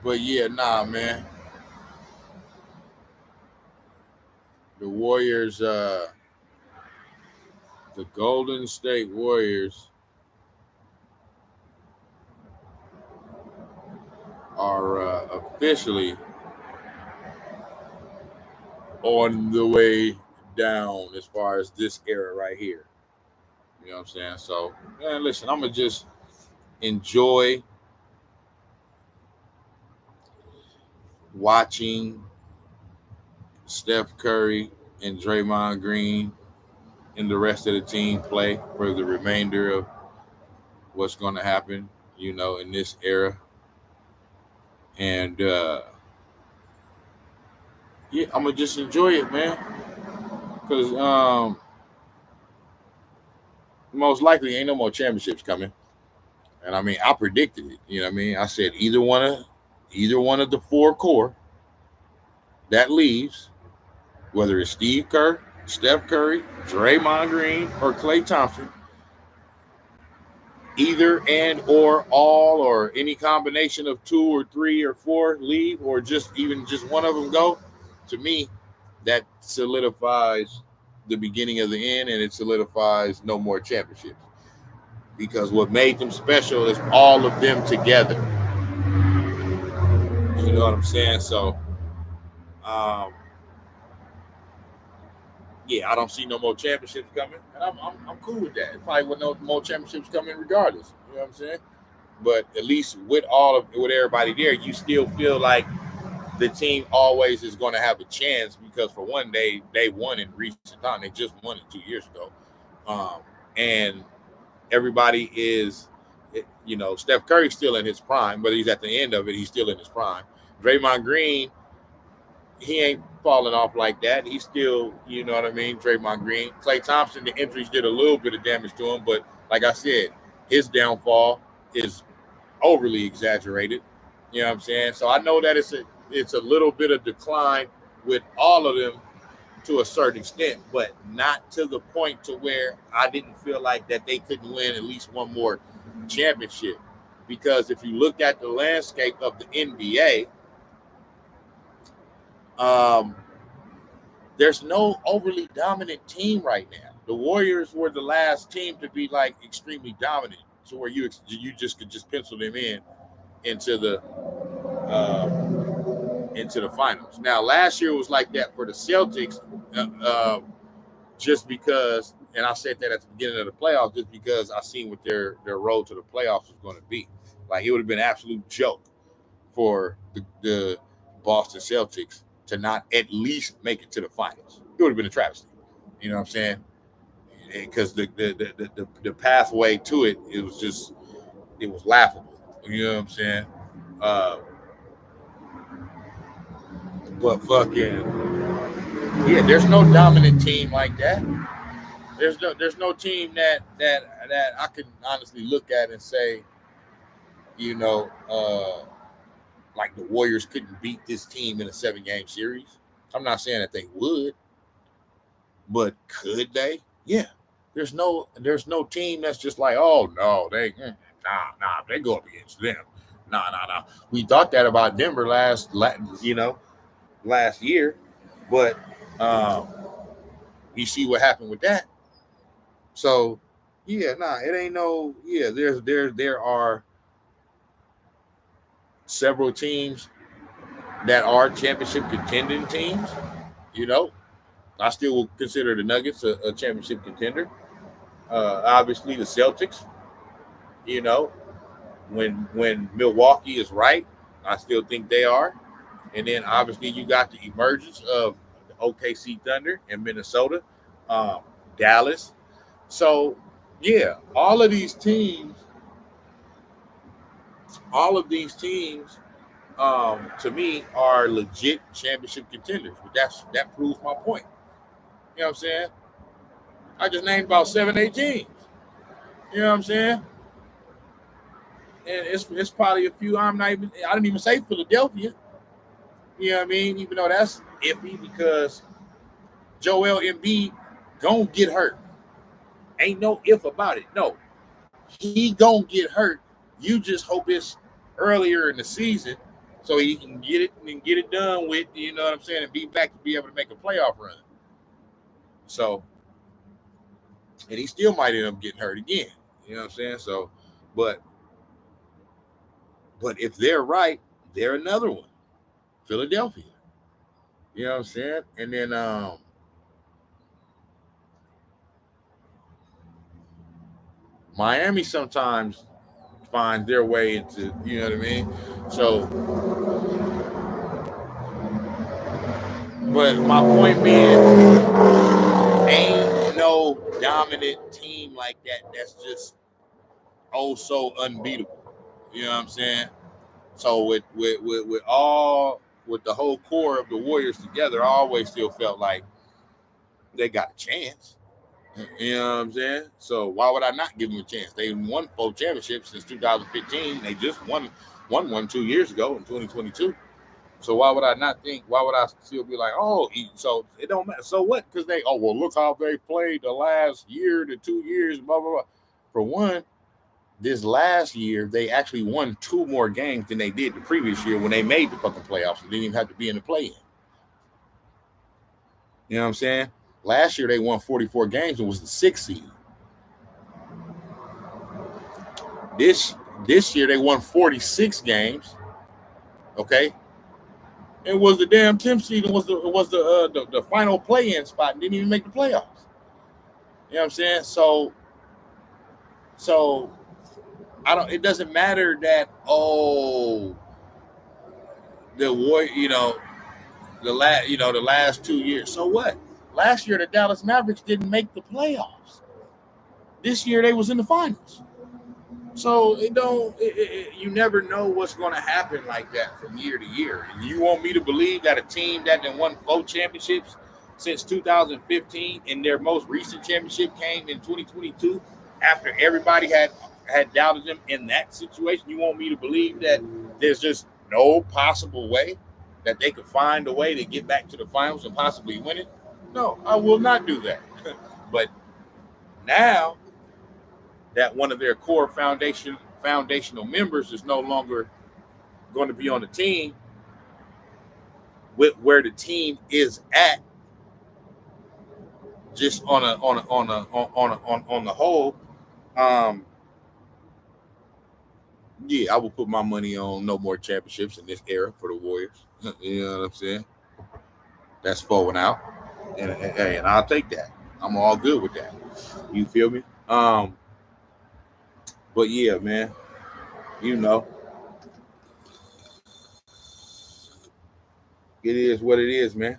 But yeah, nah, man. The Warriors, the Golden State Warriors are officially on the way down as far as this era right here. You know what I'm saying? So, man, listen, I'm gonna just enjoy watching Steph Curry and Draymond Green and the rest of the team play for the remainder of what's going to happen, you know, in this era. And yeah, I'm gonna just enjoy it, man, because most likely ain't no more championships coming. And I mean, I predicted it. You know what I mean? I said either one of the four core that leaves, whether it's Steve Kerr, Steph Curry, Draymond Green, or Klay Thompson, either and or all or any combination of two or three or four leave, or just even just one of them go. To me, that solidifies the beginning of the end, and it solidifies no more championships. Because what made them special is all of them together. You know what I'm saying? So, um, yeah, I don't see no more championships coming, and I'm cool with that. Probably with no more championships coming regardless. You know what I'm saying? But at least with everybody there, you still feel like the team always is going to have a chance because for one, they won in recent time. They just won it 2 years ago, and everybody is, you know, Steph Curry's still in his prime, but he's at the end of it. He's still in his prime. Draymond Green, he ain't falling off like that. He's still, you know what I mean, Draymond Green. Klay Thompson, the injuries did a little bit of damage to him, but like I said, his downfall is overly exaggerated. You know what I'm saying? So I know that it's a little bit of decline with all of them to a certain extent, but not to the point to where I didn't feel like that they couldn't win at least one more championship. Because if you look at the landscape of the NBA, um, there's no overly dominant team right now. The Warriors were the last team to be like extremely dominant, so where you just could just pencil them into the finals. Now, last year was like that for the Celtics, just because, and I said that at the beginning of the playoffs, just because I seen what their road to the playoffs was going to be. Like it would have been an absolute joke for the Boston Celtics to not at least make it to the finals. It would have been a travesty. You know what I'm saying? Because the pathway to it, it was laughable. You know what I'm saying? Uh, but fucking yeah, there's no dominant team like that. There's no team that I can honestly look at and say, you know, like the Warriors couldn't beat this team in a 7-game series. I'm not saying that they would, but could they? Yeah, there's no team that's just like, oh no, they go up against them. Nah. We thought that about Denver last year, but um, you see what happened with that. So yeah, it ain't no yeah. There are several teams that are championship contending teams. You know, I still will consider the Nuggets a championship contender. Obviously, the Celtics. You know, when Milwaukee is right, I still think they are. And then obviously you got the emergence of the OKC Thunder and Minnesota, um, Dallas. So yeah, all of these teams, to me are legit championship contenders. But that proves my point. You know what I'm saying? I just named about 7, 8 teams. You know what I'm saying? And it's probably a few. I didn't even say Philadelphia. You know what I mean? Even though that's iffy because Joel Embiid gonna get hurt. Ain't no if about it. No, he gonna get hurt. You just hope it's earlier in the season so he can get it and get it done with. You know what I'm saying? And be back to be able to make a playoff run. So, and he still might end up getting hurt again. You know what I'm saying? So, but if they're right, they're another one. Philadelphia. You know what I'm saying? And then Miami sometimes find their way into, you know what I mean? So, but my point being, ain't no dominant team like that that's just oh so unbeatable. You know what I'm saying? So with the whole core of the Warriors together, I always still felt like they got a chance. You know what I'm saying? So why would I not give them a chance? They won 4 championships since 2015. They just won one 2 years ago in 2022. So why would I not think? Why would I still be like, oh, so it don't matter. So what? Because well, look how they played the last year to 2 years, blah blah blah. For one, this last year they actually won 2 more games than they did the previous year when they made the fucking playoffs. They didn't even have to be in the play-in. You know what I'm saying? Last year they won 44 games and was the 6th seed. This year they won 46 games. Okay, it was the damn 10th seed and was the final play-in spot and didn't even make the playoffs. You know what I'm saying? So I don't. It doesn't matter that the war. The last 2 years. So what? Last year the Dallas Mavericks didn't make the playoffs. This year they was in the finals. So it don't. You never know what's going to happen like that from year to year. And you want me to believe that a team that then won 4 championships since 2015 and their most recent championship came in 2022 after everybody had doubted them in that situation? You want me to believe that there's just no possible way that they could find a way to get back to the finals and possibly win it? No, I will not do that. But now that one of their core foundational members is no longer going to be on the team, with where the team is at, just on the whole, um, yeah, I will put my money on no more championships in this era for the Warriors. You know what I'm saying? That's forward out, and I'll take that. I'm all good with that. You feel me? But yeah, man, you know, it is what it is, man.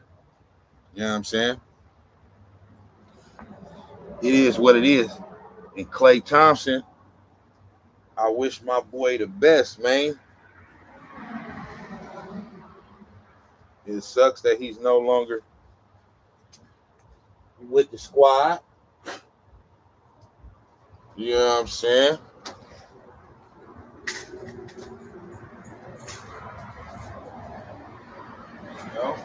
You know what I'm saying? It is what it is. And Klay Thompson, I wish my boy the best, man. It sucks that he's no longer with the squad. You know what I'm saying? You know?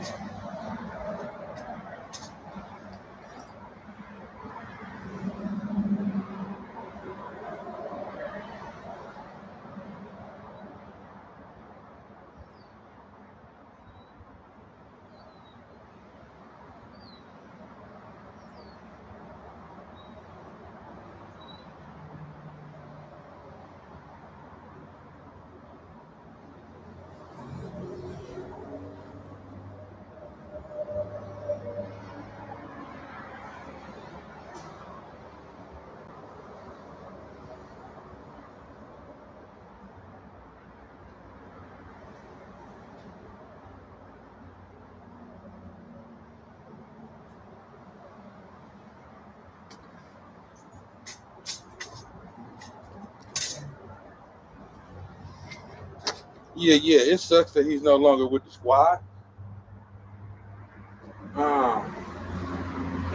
Yeah. It sucks that he's no longer with the squad.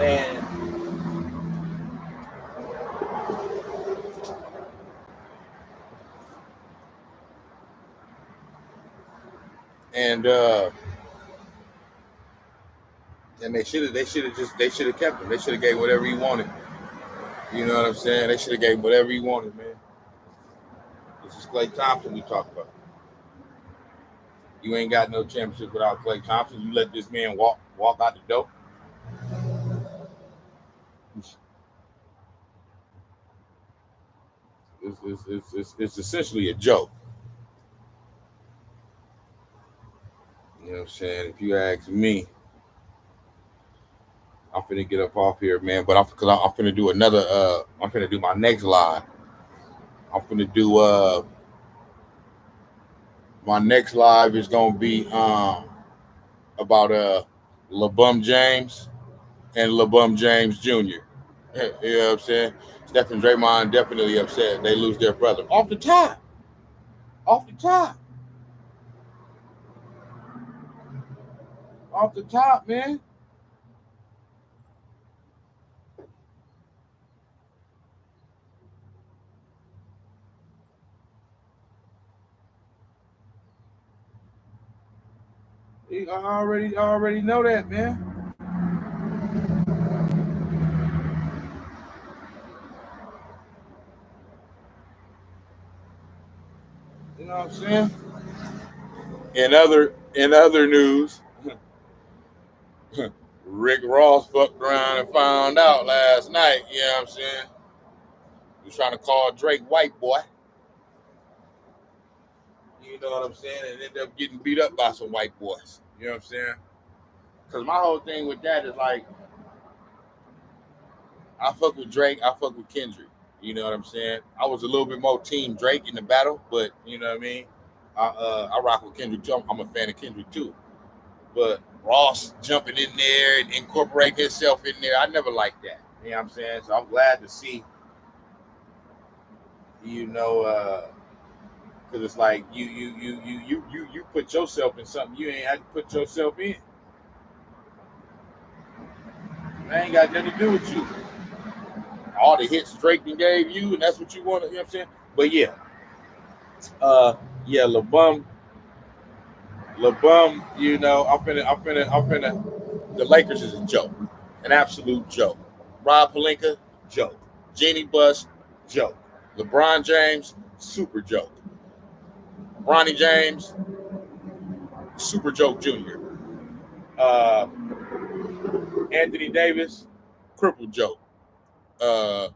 And and uh and they should have kept him. They should have gave whatever he wanted. You know what I'm saying? They should have gave him whatever he wanted, man. This is Klay Thompson we talk about. You ain't got no championship without Klay Thompson. You let this man walk out the door. It's essentially a joke. You know what I'm saying? If you ask me, I'm finna get up off here, man. But I'm finna do another. I'm finna do my next live. I'm finna do my next live is gonna be about LeBum James and LeBum James Jr. You know what I'm saying? Steph and Draymond definitely upset. They lose their brother off the top. Off the top. Off the top, man. I already know that, man. You know what I'm saying? In other news, Rick Ross fucked around and found out last night. You know what I'm saying? He was trying to call Drake white boy. You know what I'm saying? And ended up getting beat up by some white boys. You know what I'm saying? Because my whole thing with that is like, I fuck with Drake, I fuck with Kendrick. You know what I'm saying? I was a little bit more team Drake in the battle, but you know what I mean? I rock with Kendrick too. I'm a fan of Kendrick too. But Ross jumping in there and incorporating himself in there, I never liked that. You know what I'm saying? So I'm glad to see, you know, because it's like you put yourself in something you ain't had to put yourself in. That ain't got nothing to do with you. All the hits Drake gave you, and that's what you want. You know what I'm saying? But yeah, yeah, LeBum. You know, I'm finna. The Lakers is a joke, an absolute joke. Rob Pelinka, joke. Jeannie Buss, joke. LeBron James, super joke. Bronny James, super joke Jr. Uh, Anthony Davis, cripple joke. Uh,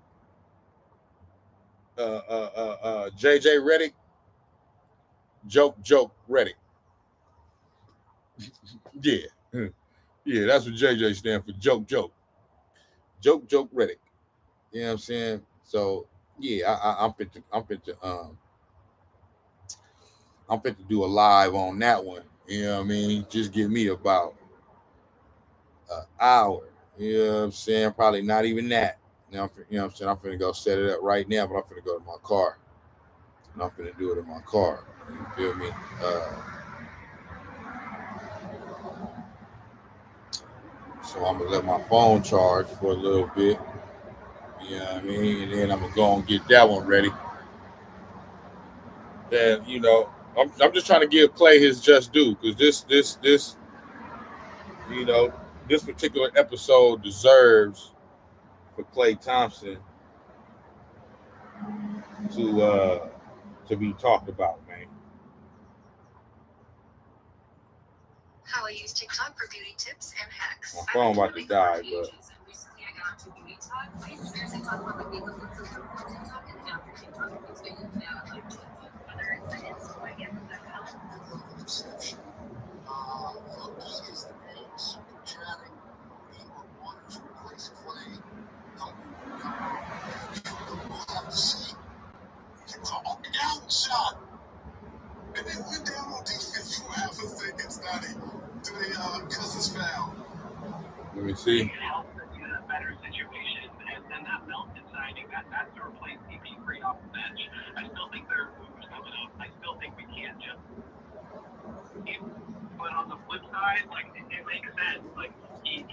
JJ Redick, joke Redick. Yeah, yeah, that's what JJ stand for. Joke Redick. You know what I'm saying? So yeah, I'm fit to do a live on that one. You know what I mean? Just give me about an hour. You know what I'm saying? Probably not even that. You know what I'm saying? I'm finna go set it up right now, but I'm finna go to my car. And I'm finna do it in my car. You feel me? So I'm gonna let my phone charge for a little bit. You know what I mean? And then I'm gonna go and get that one ready. Then I'm just trying to give Klay his just due because this you know this particular episode deserves for Klay Thompson to be talked about, man. How I use TikTok for beauty tips and hacks. My phone about to die, but Look, he is the man. Super chatting. He or Waters replace Klay. We'll have to see. Shot. And then we're down on defense for half a second, Scotty. Do they cause his foul? let me see. It helps us in a better situation, and then that Melton signing, that's to replace CP3 off the bench. I still think there are moves coming up. I still think we can't just But on the flip side, like it makes sense. Like he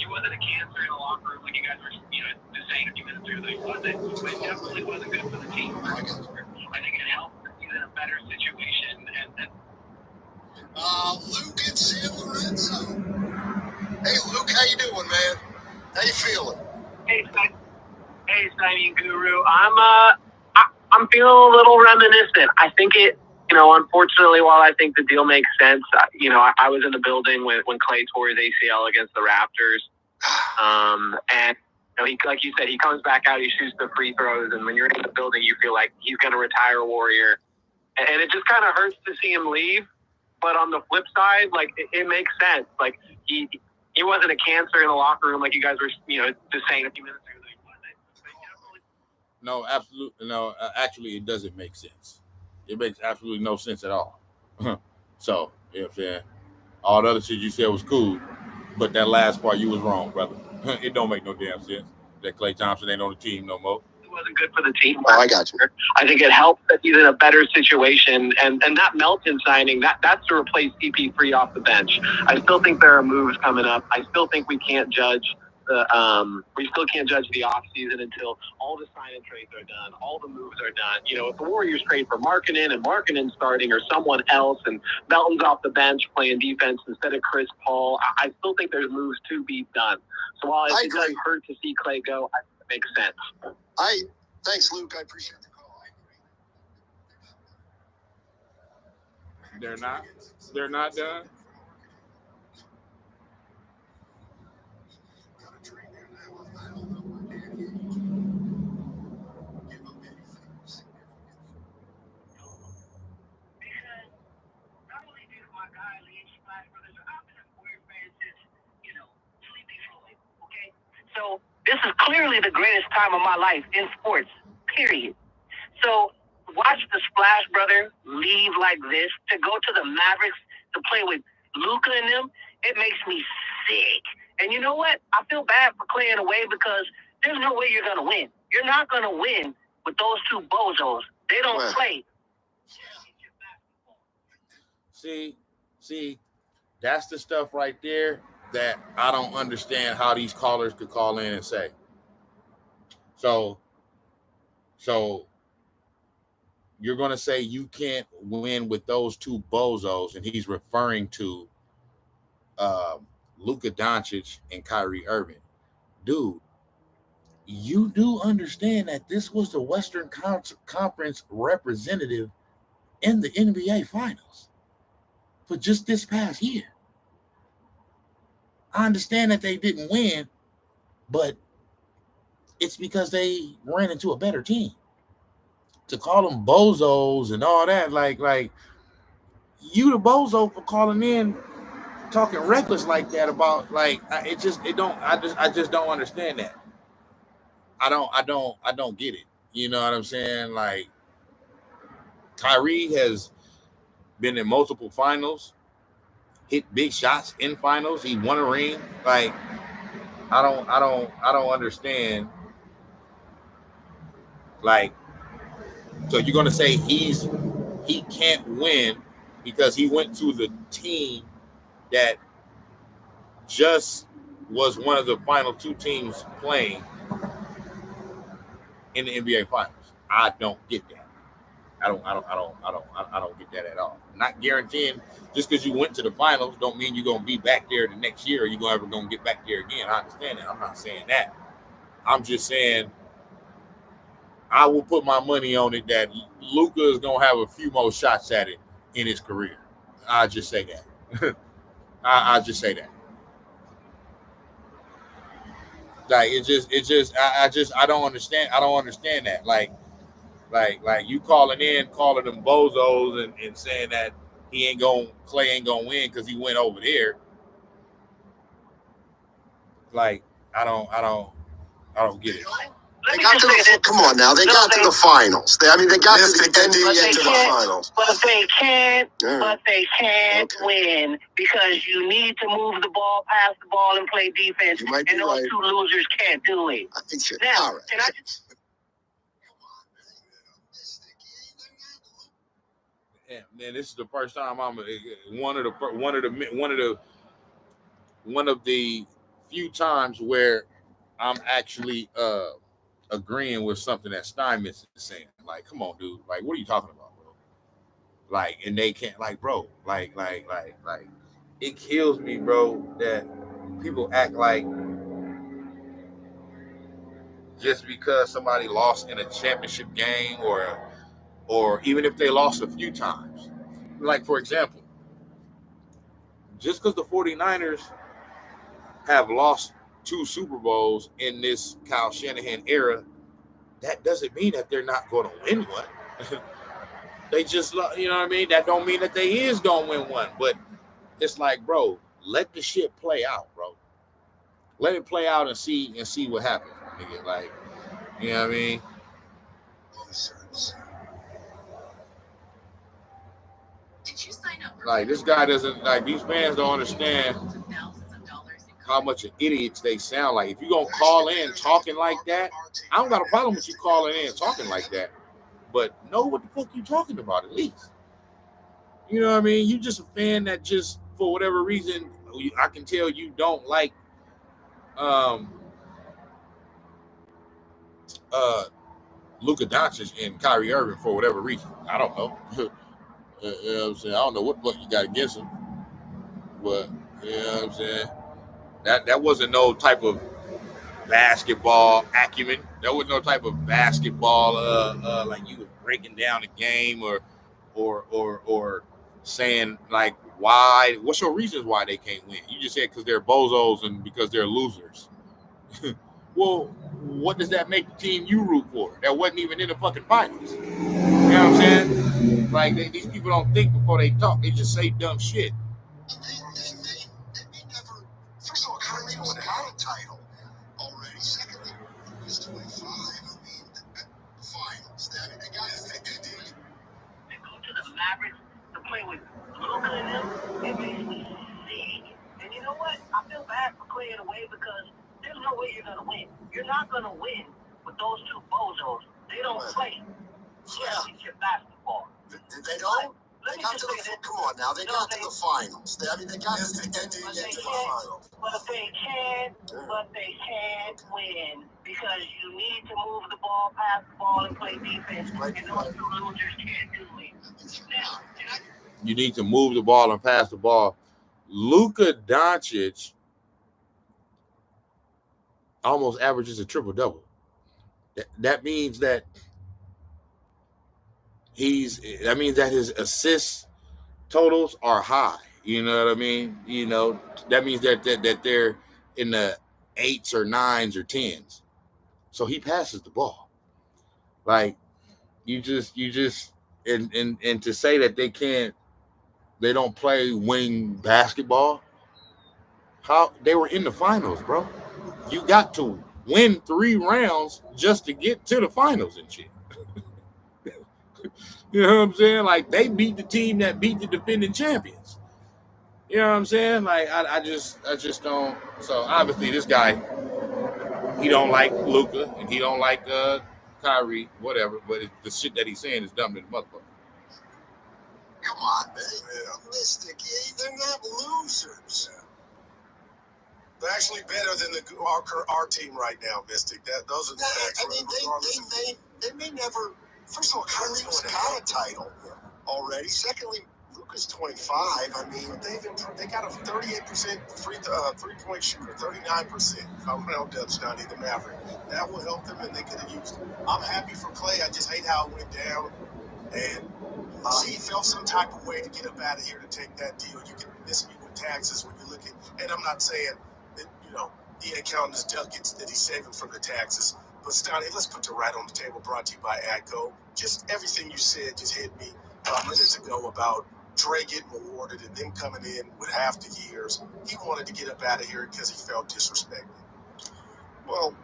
wasn't a cancer in the locker room, like you guys were, just saying a few minutes ago that he wasn't. But it definitely wasn't good for the team. I think it helped that he's in a better situation. And Luke and San Lorenzo. Hey, Luke, how you doing, man? How you feeling? Hey, signing guru. I'm feeling a little reminiscent. I think it, unfortunately, while I think the deal makes sense, I was in the building when Klay tore his ACL against the Raptors. And he, like you said, he comes back out, he shoots the free throws, and when you're in the building, you feel like he's going to retire a Warrior. And it just kind of hurts to see him leave. But on the flip side, like, it makes sense. Like, he wasn't a cancer in the locker room, like you guys were, just saying a few minutes ago. No, absolutely no. Actually, it doesn't make sense. It makes absolutely no sense at all. So, if all the other shit you said was cool, but that last part you was wrong, brother. It don't make no damn sense that Klay Thompson ain't on the team no more. It wasn't good for the team. Oh, I got you. I think it helps that he's in a better situation, and that Melton signing, that's to replace CP3 off the bench. I still think there are moves coming up. I still think we still can't judge the offseason until all the sign and trades are done, all the moves are done. If the Warriors trade for Markkanen and Markkanen starting or someone else, and Melton's off the bench playing defense instead of Chris Paul, I still think there's moves to be done. So while it does hurt to see Klay go, I think it makes sense. Thanks, Luke. I appreciate the call. They're not done. So this is clearly the greatest time of my life in sports, period. So watch the Splash Brother leave like this to go to the Mavericks to play with Luka and them. It makes me sick. And you know what? I feel bad for Klay in a way because there's no way you're going to win. You're not going to win with those two bozos. They don't play. See, that's the stuff right there that I don't understand how these callers could call in and say. So you're going to say you can't win with those two bozos, and he's referring to Luka Doncic and Kyrie Irving. Dude, you do understand that this was the Western Conference representative in the NBA Finals for just this past year. I understand that they didn't win, but it's because they ran into a better team. To call them bozos and all that, like you the bozo for calling in, talking reckless like that about I just don't understand that. I don't get it. You know what I'm saying? Like, Kyrie has been in multiple finals, hit big shots in finals. He won a ring. Like, I don't understand. Like, so you're gonna say he can't win because he went to the team that just was one of the final two teams playing in the NBA Finals. I don't get that. I don't get that at all. Not guaranteeing just because you went to the finals don't mean you're gonna be back there the next year or you're ever gonna get back there again. I understand that. I'm not saying that. I'm just saying I will put my money on it that Luka is gonna have a few more shots at it in his career. I just say that. I just say that. Like, I don't understand. I don't understand that. Like you calling them bozos and saying that Klay ain't gonna win because he went over there. Like, I don't get it. They got to the come on now. They got to the finals. They got to the NBA to the finals. But they can't win because you need to move the ball, pass the ball, and play defense. And those two losers can't do it. Now, can I just... And this is the first time I'm one of the few times where I'm actually agreeing with something that Steinmetz is saying. Like, come on, dude. Like, what are you talking about, bro? Like, and they can't, like, bro, like, it kills me, bro, that people act like just because somebody lost in a championship game or even if they lost a few times. Like, for example, just because the 49ers have lost 2 Super Bowls in this Kyle Shanahan era, that doesn't mean that they're not going to win one. They just, you know what I mean? That don't mean that they is going to win one. But it's like, bro, let the shit play out, bro. Let it play out and see what happens, nigga. Like, you know what I mean? Did you sign up for Like, this guy doesn't, like, these fans don't understand how much of idiots they sound like. If you're going to call in talking like that, I don't got a problem with you calling in talking like that. But know what the fuck you talking about at least. You know what I mean? You just a fan that just, for whatever reason, I can tell you don't like Luka Doncic and Kyrie Irving for whatever reason. I don't know. You know what I'm saying? I don't know what you got against them. But, you know what I'm saying? That wasn't no type of basketball acumen. There was no type of basketball like you was breaking down the game or saying like why. What's your reasons why they can't win? You just said because they're bozos and because they're losers. Well, what does that make the team you root for? That wasn't even in the fucking finals. You know what I'm saying? Like these people don't think before they talk. They just say dumb shit. They never. First of all, Kyrie was not a title already. Secondly, Luke is 25. I mean, the finals. The guys think they did. They go to the Mavericks to play with Luka and them. They basically see. And you know what? I feel bad for Klay in a way because there's no way you're gonna win. You're not gonna win with those 2 bozos. They don't play championship basketball. They don't. They got to the come on now. They got to the finals. They got to the finals. But they can't win because you need to move the ball, pass the ball, and play defense. And those 2 losers can't do it. Now, you need to move the ball and pass the ball. Luka Doncic almost averages a triple-double. That means that his assist totals are high. You know what I mean? You know, that means that they're in the 8s or 9s or 10s. So he passes the ball. Like you just and to say that they don't play wing basketball. How they were in the finals, bro. You got to win 3 rounds just to get to the finals and shit. You know what I'm saying? Like they beat the team that beat the defending champions. You know what I'm saying? Like I just don't. So obviously this guy, he don't like Luka and he don't like Kyrie, whatever. But the shit that he's saying is dumb to the motherfucker. Come on, man. Realistic. They're not losers. They're actually better than our team right now, Mystic. Those are the facts. I mean, they may never. First of all, Kyrie was got a title already. Secondly, Luka's 25. I mean, they got a 38% three-point shooter, 39%. Around Dubstoney, the Maverick. That will help them, and they could have used it. I'm happy for Klay. I just hate how it went down. And he felt some type of way to get up out of here to take that deal. You can miss me with taxes when you look at, and I'm not saying that, he ain't counting his ducats that he's saving from the taxes. But Stoney, let's put the right on the table, brought to you by AGCO. Just everything you said just hit me minutes ago about Dre getting awarded and them coming in with half the years. He wanted to get up out of here because he felt disrespected. Well,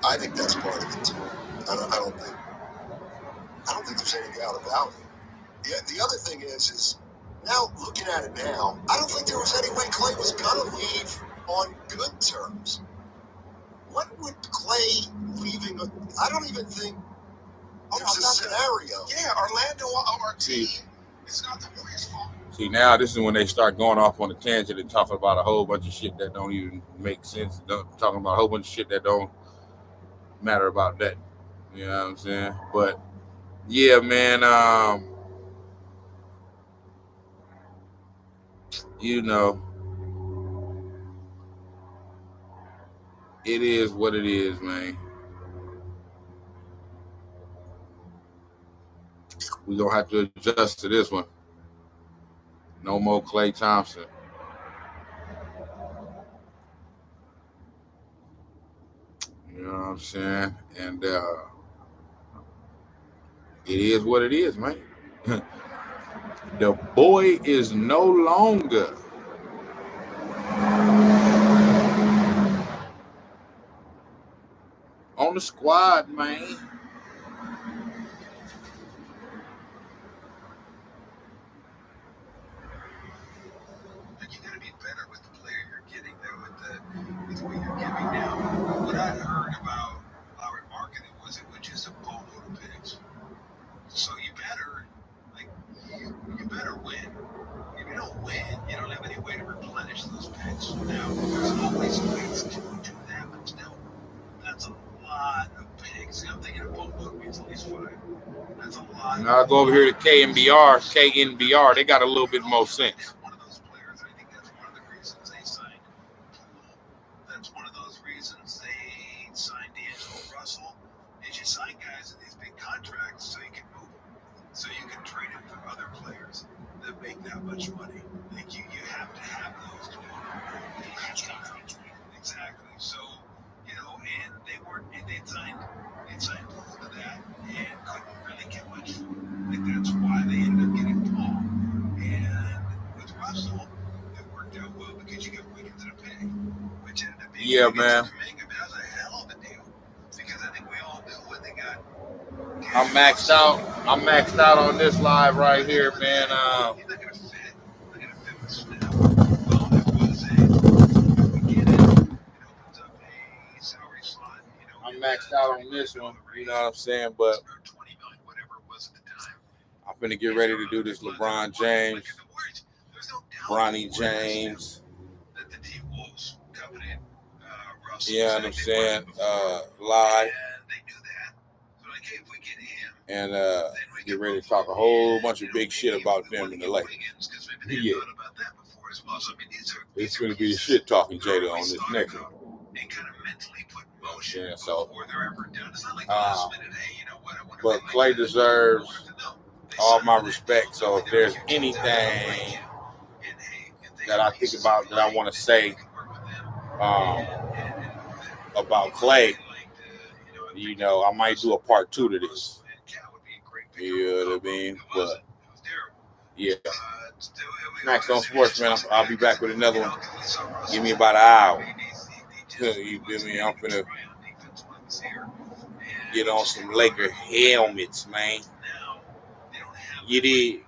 I think that's part of it too. I don't think there's any doubt about it. The other thing is now looking at it now, I don't think there was any way Klay was gonna leave on good terms. What would Klay leaving? I don't even think there's a scenario. Yeah, Orlando, our team. It's not the Warriors' fault. See, now this is when they start going off on a tangent and talking about a whole bunch of shit that don't even make sense. Talking about a whole bunch of shit that don't matter about that. You know what I'm saying? But yeah, man. You know, it is what it is, man. We gonna have to adjust to this one. No more Klay Thompson. You know what I'm saying? And it is what it is, man. The boy is no longer on the squad, man. You got to be better with the player you're getting there, with what you're giving now. What I heard about our marketing was it was just a boatload of picks. So you better win. If you don't win, you don't have any way to replenish those picks. Now, there's always ways to do that, but still, that's a lot of picks. I'm thinking a boatload means at least 5. That's a lot. Now I go over here to KNBR. They got a little bit more sense. One of those players, I think that's one of the reasons they signed Poole. That's one of those reasons they signed D'Angelo Russell. Is you sign guys in these big contracts so you can move them, so you can trade them for other players that make that much money. Like you have to have those to do it. Exactly. So, and they signed Poole to that and couldn't really get much for him. Like that's why they ended up getting Paul. And with Russell, it worked out well because you got Wiggins and a pick, which ended up being man. That was a hell of a deal because I think we all knew what they got. I'm maxed out. I'm maxed out on this live right here, man. He's not gonna fit with Snap. Well, it was it opens up a salary slot. I'm maxed out on this one. You know what I'm saying? But 20 million, whatever it was at the time. I'm finna get ready to do this LeBron James, Bronny James. That the T-Wolves coveted Russell. You know what I'm saying? Live. And they knew that. So like, hey, if we get him, and get ready to talk a whole bunch of big shit about them in the Lakers. Yeah. It's going to be the shit talking Jada on this next one. Yeah, so, but Klay deserves all my respect. So if there's anything that I think about that I want to say about Klay, I might do a part 2 to this. You know what I mean? But yeah. Snax on Sportz, man. I'll be back with another one. Give me about an hour. You feel me? I'm finna get on some Laker helmets, man. You did.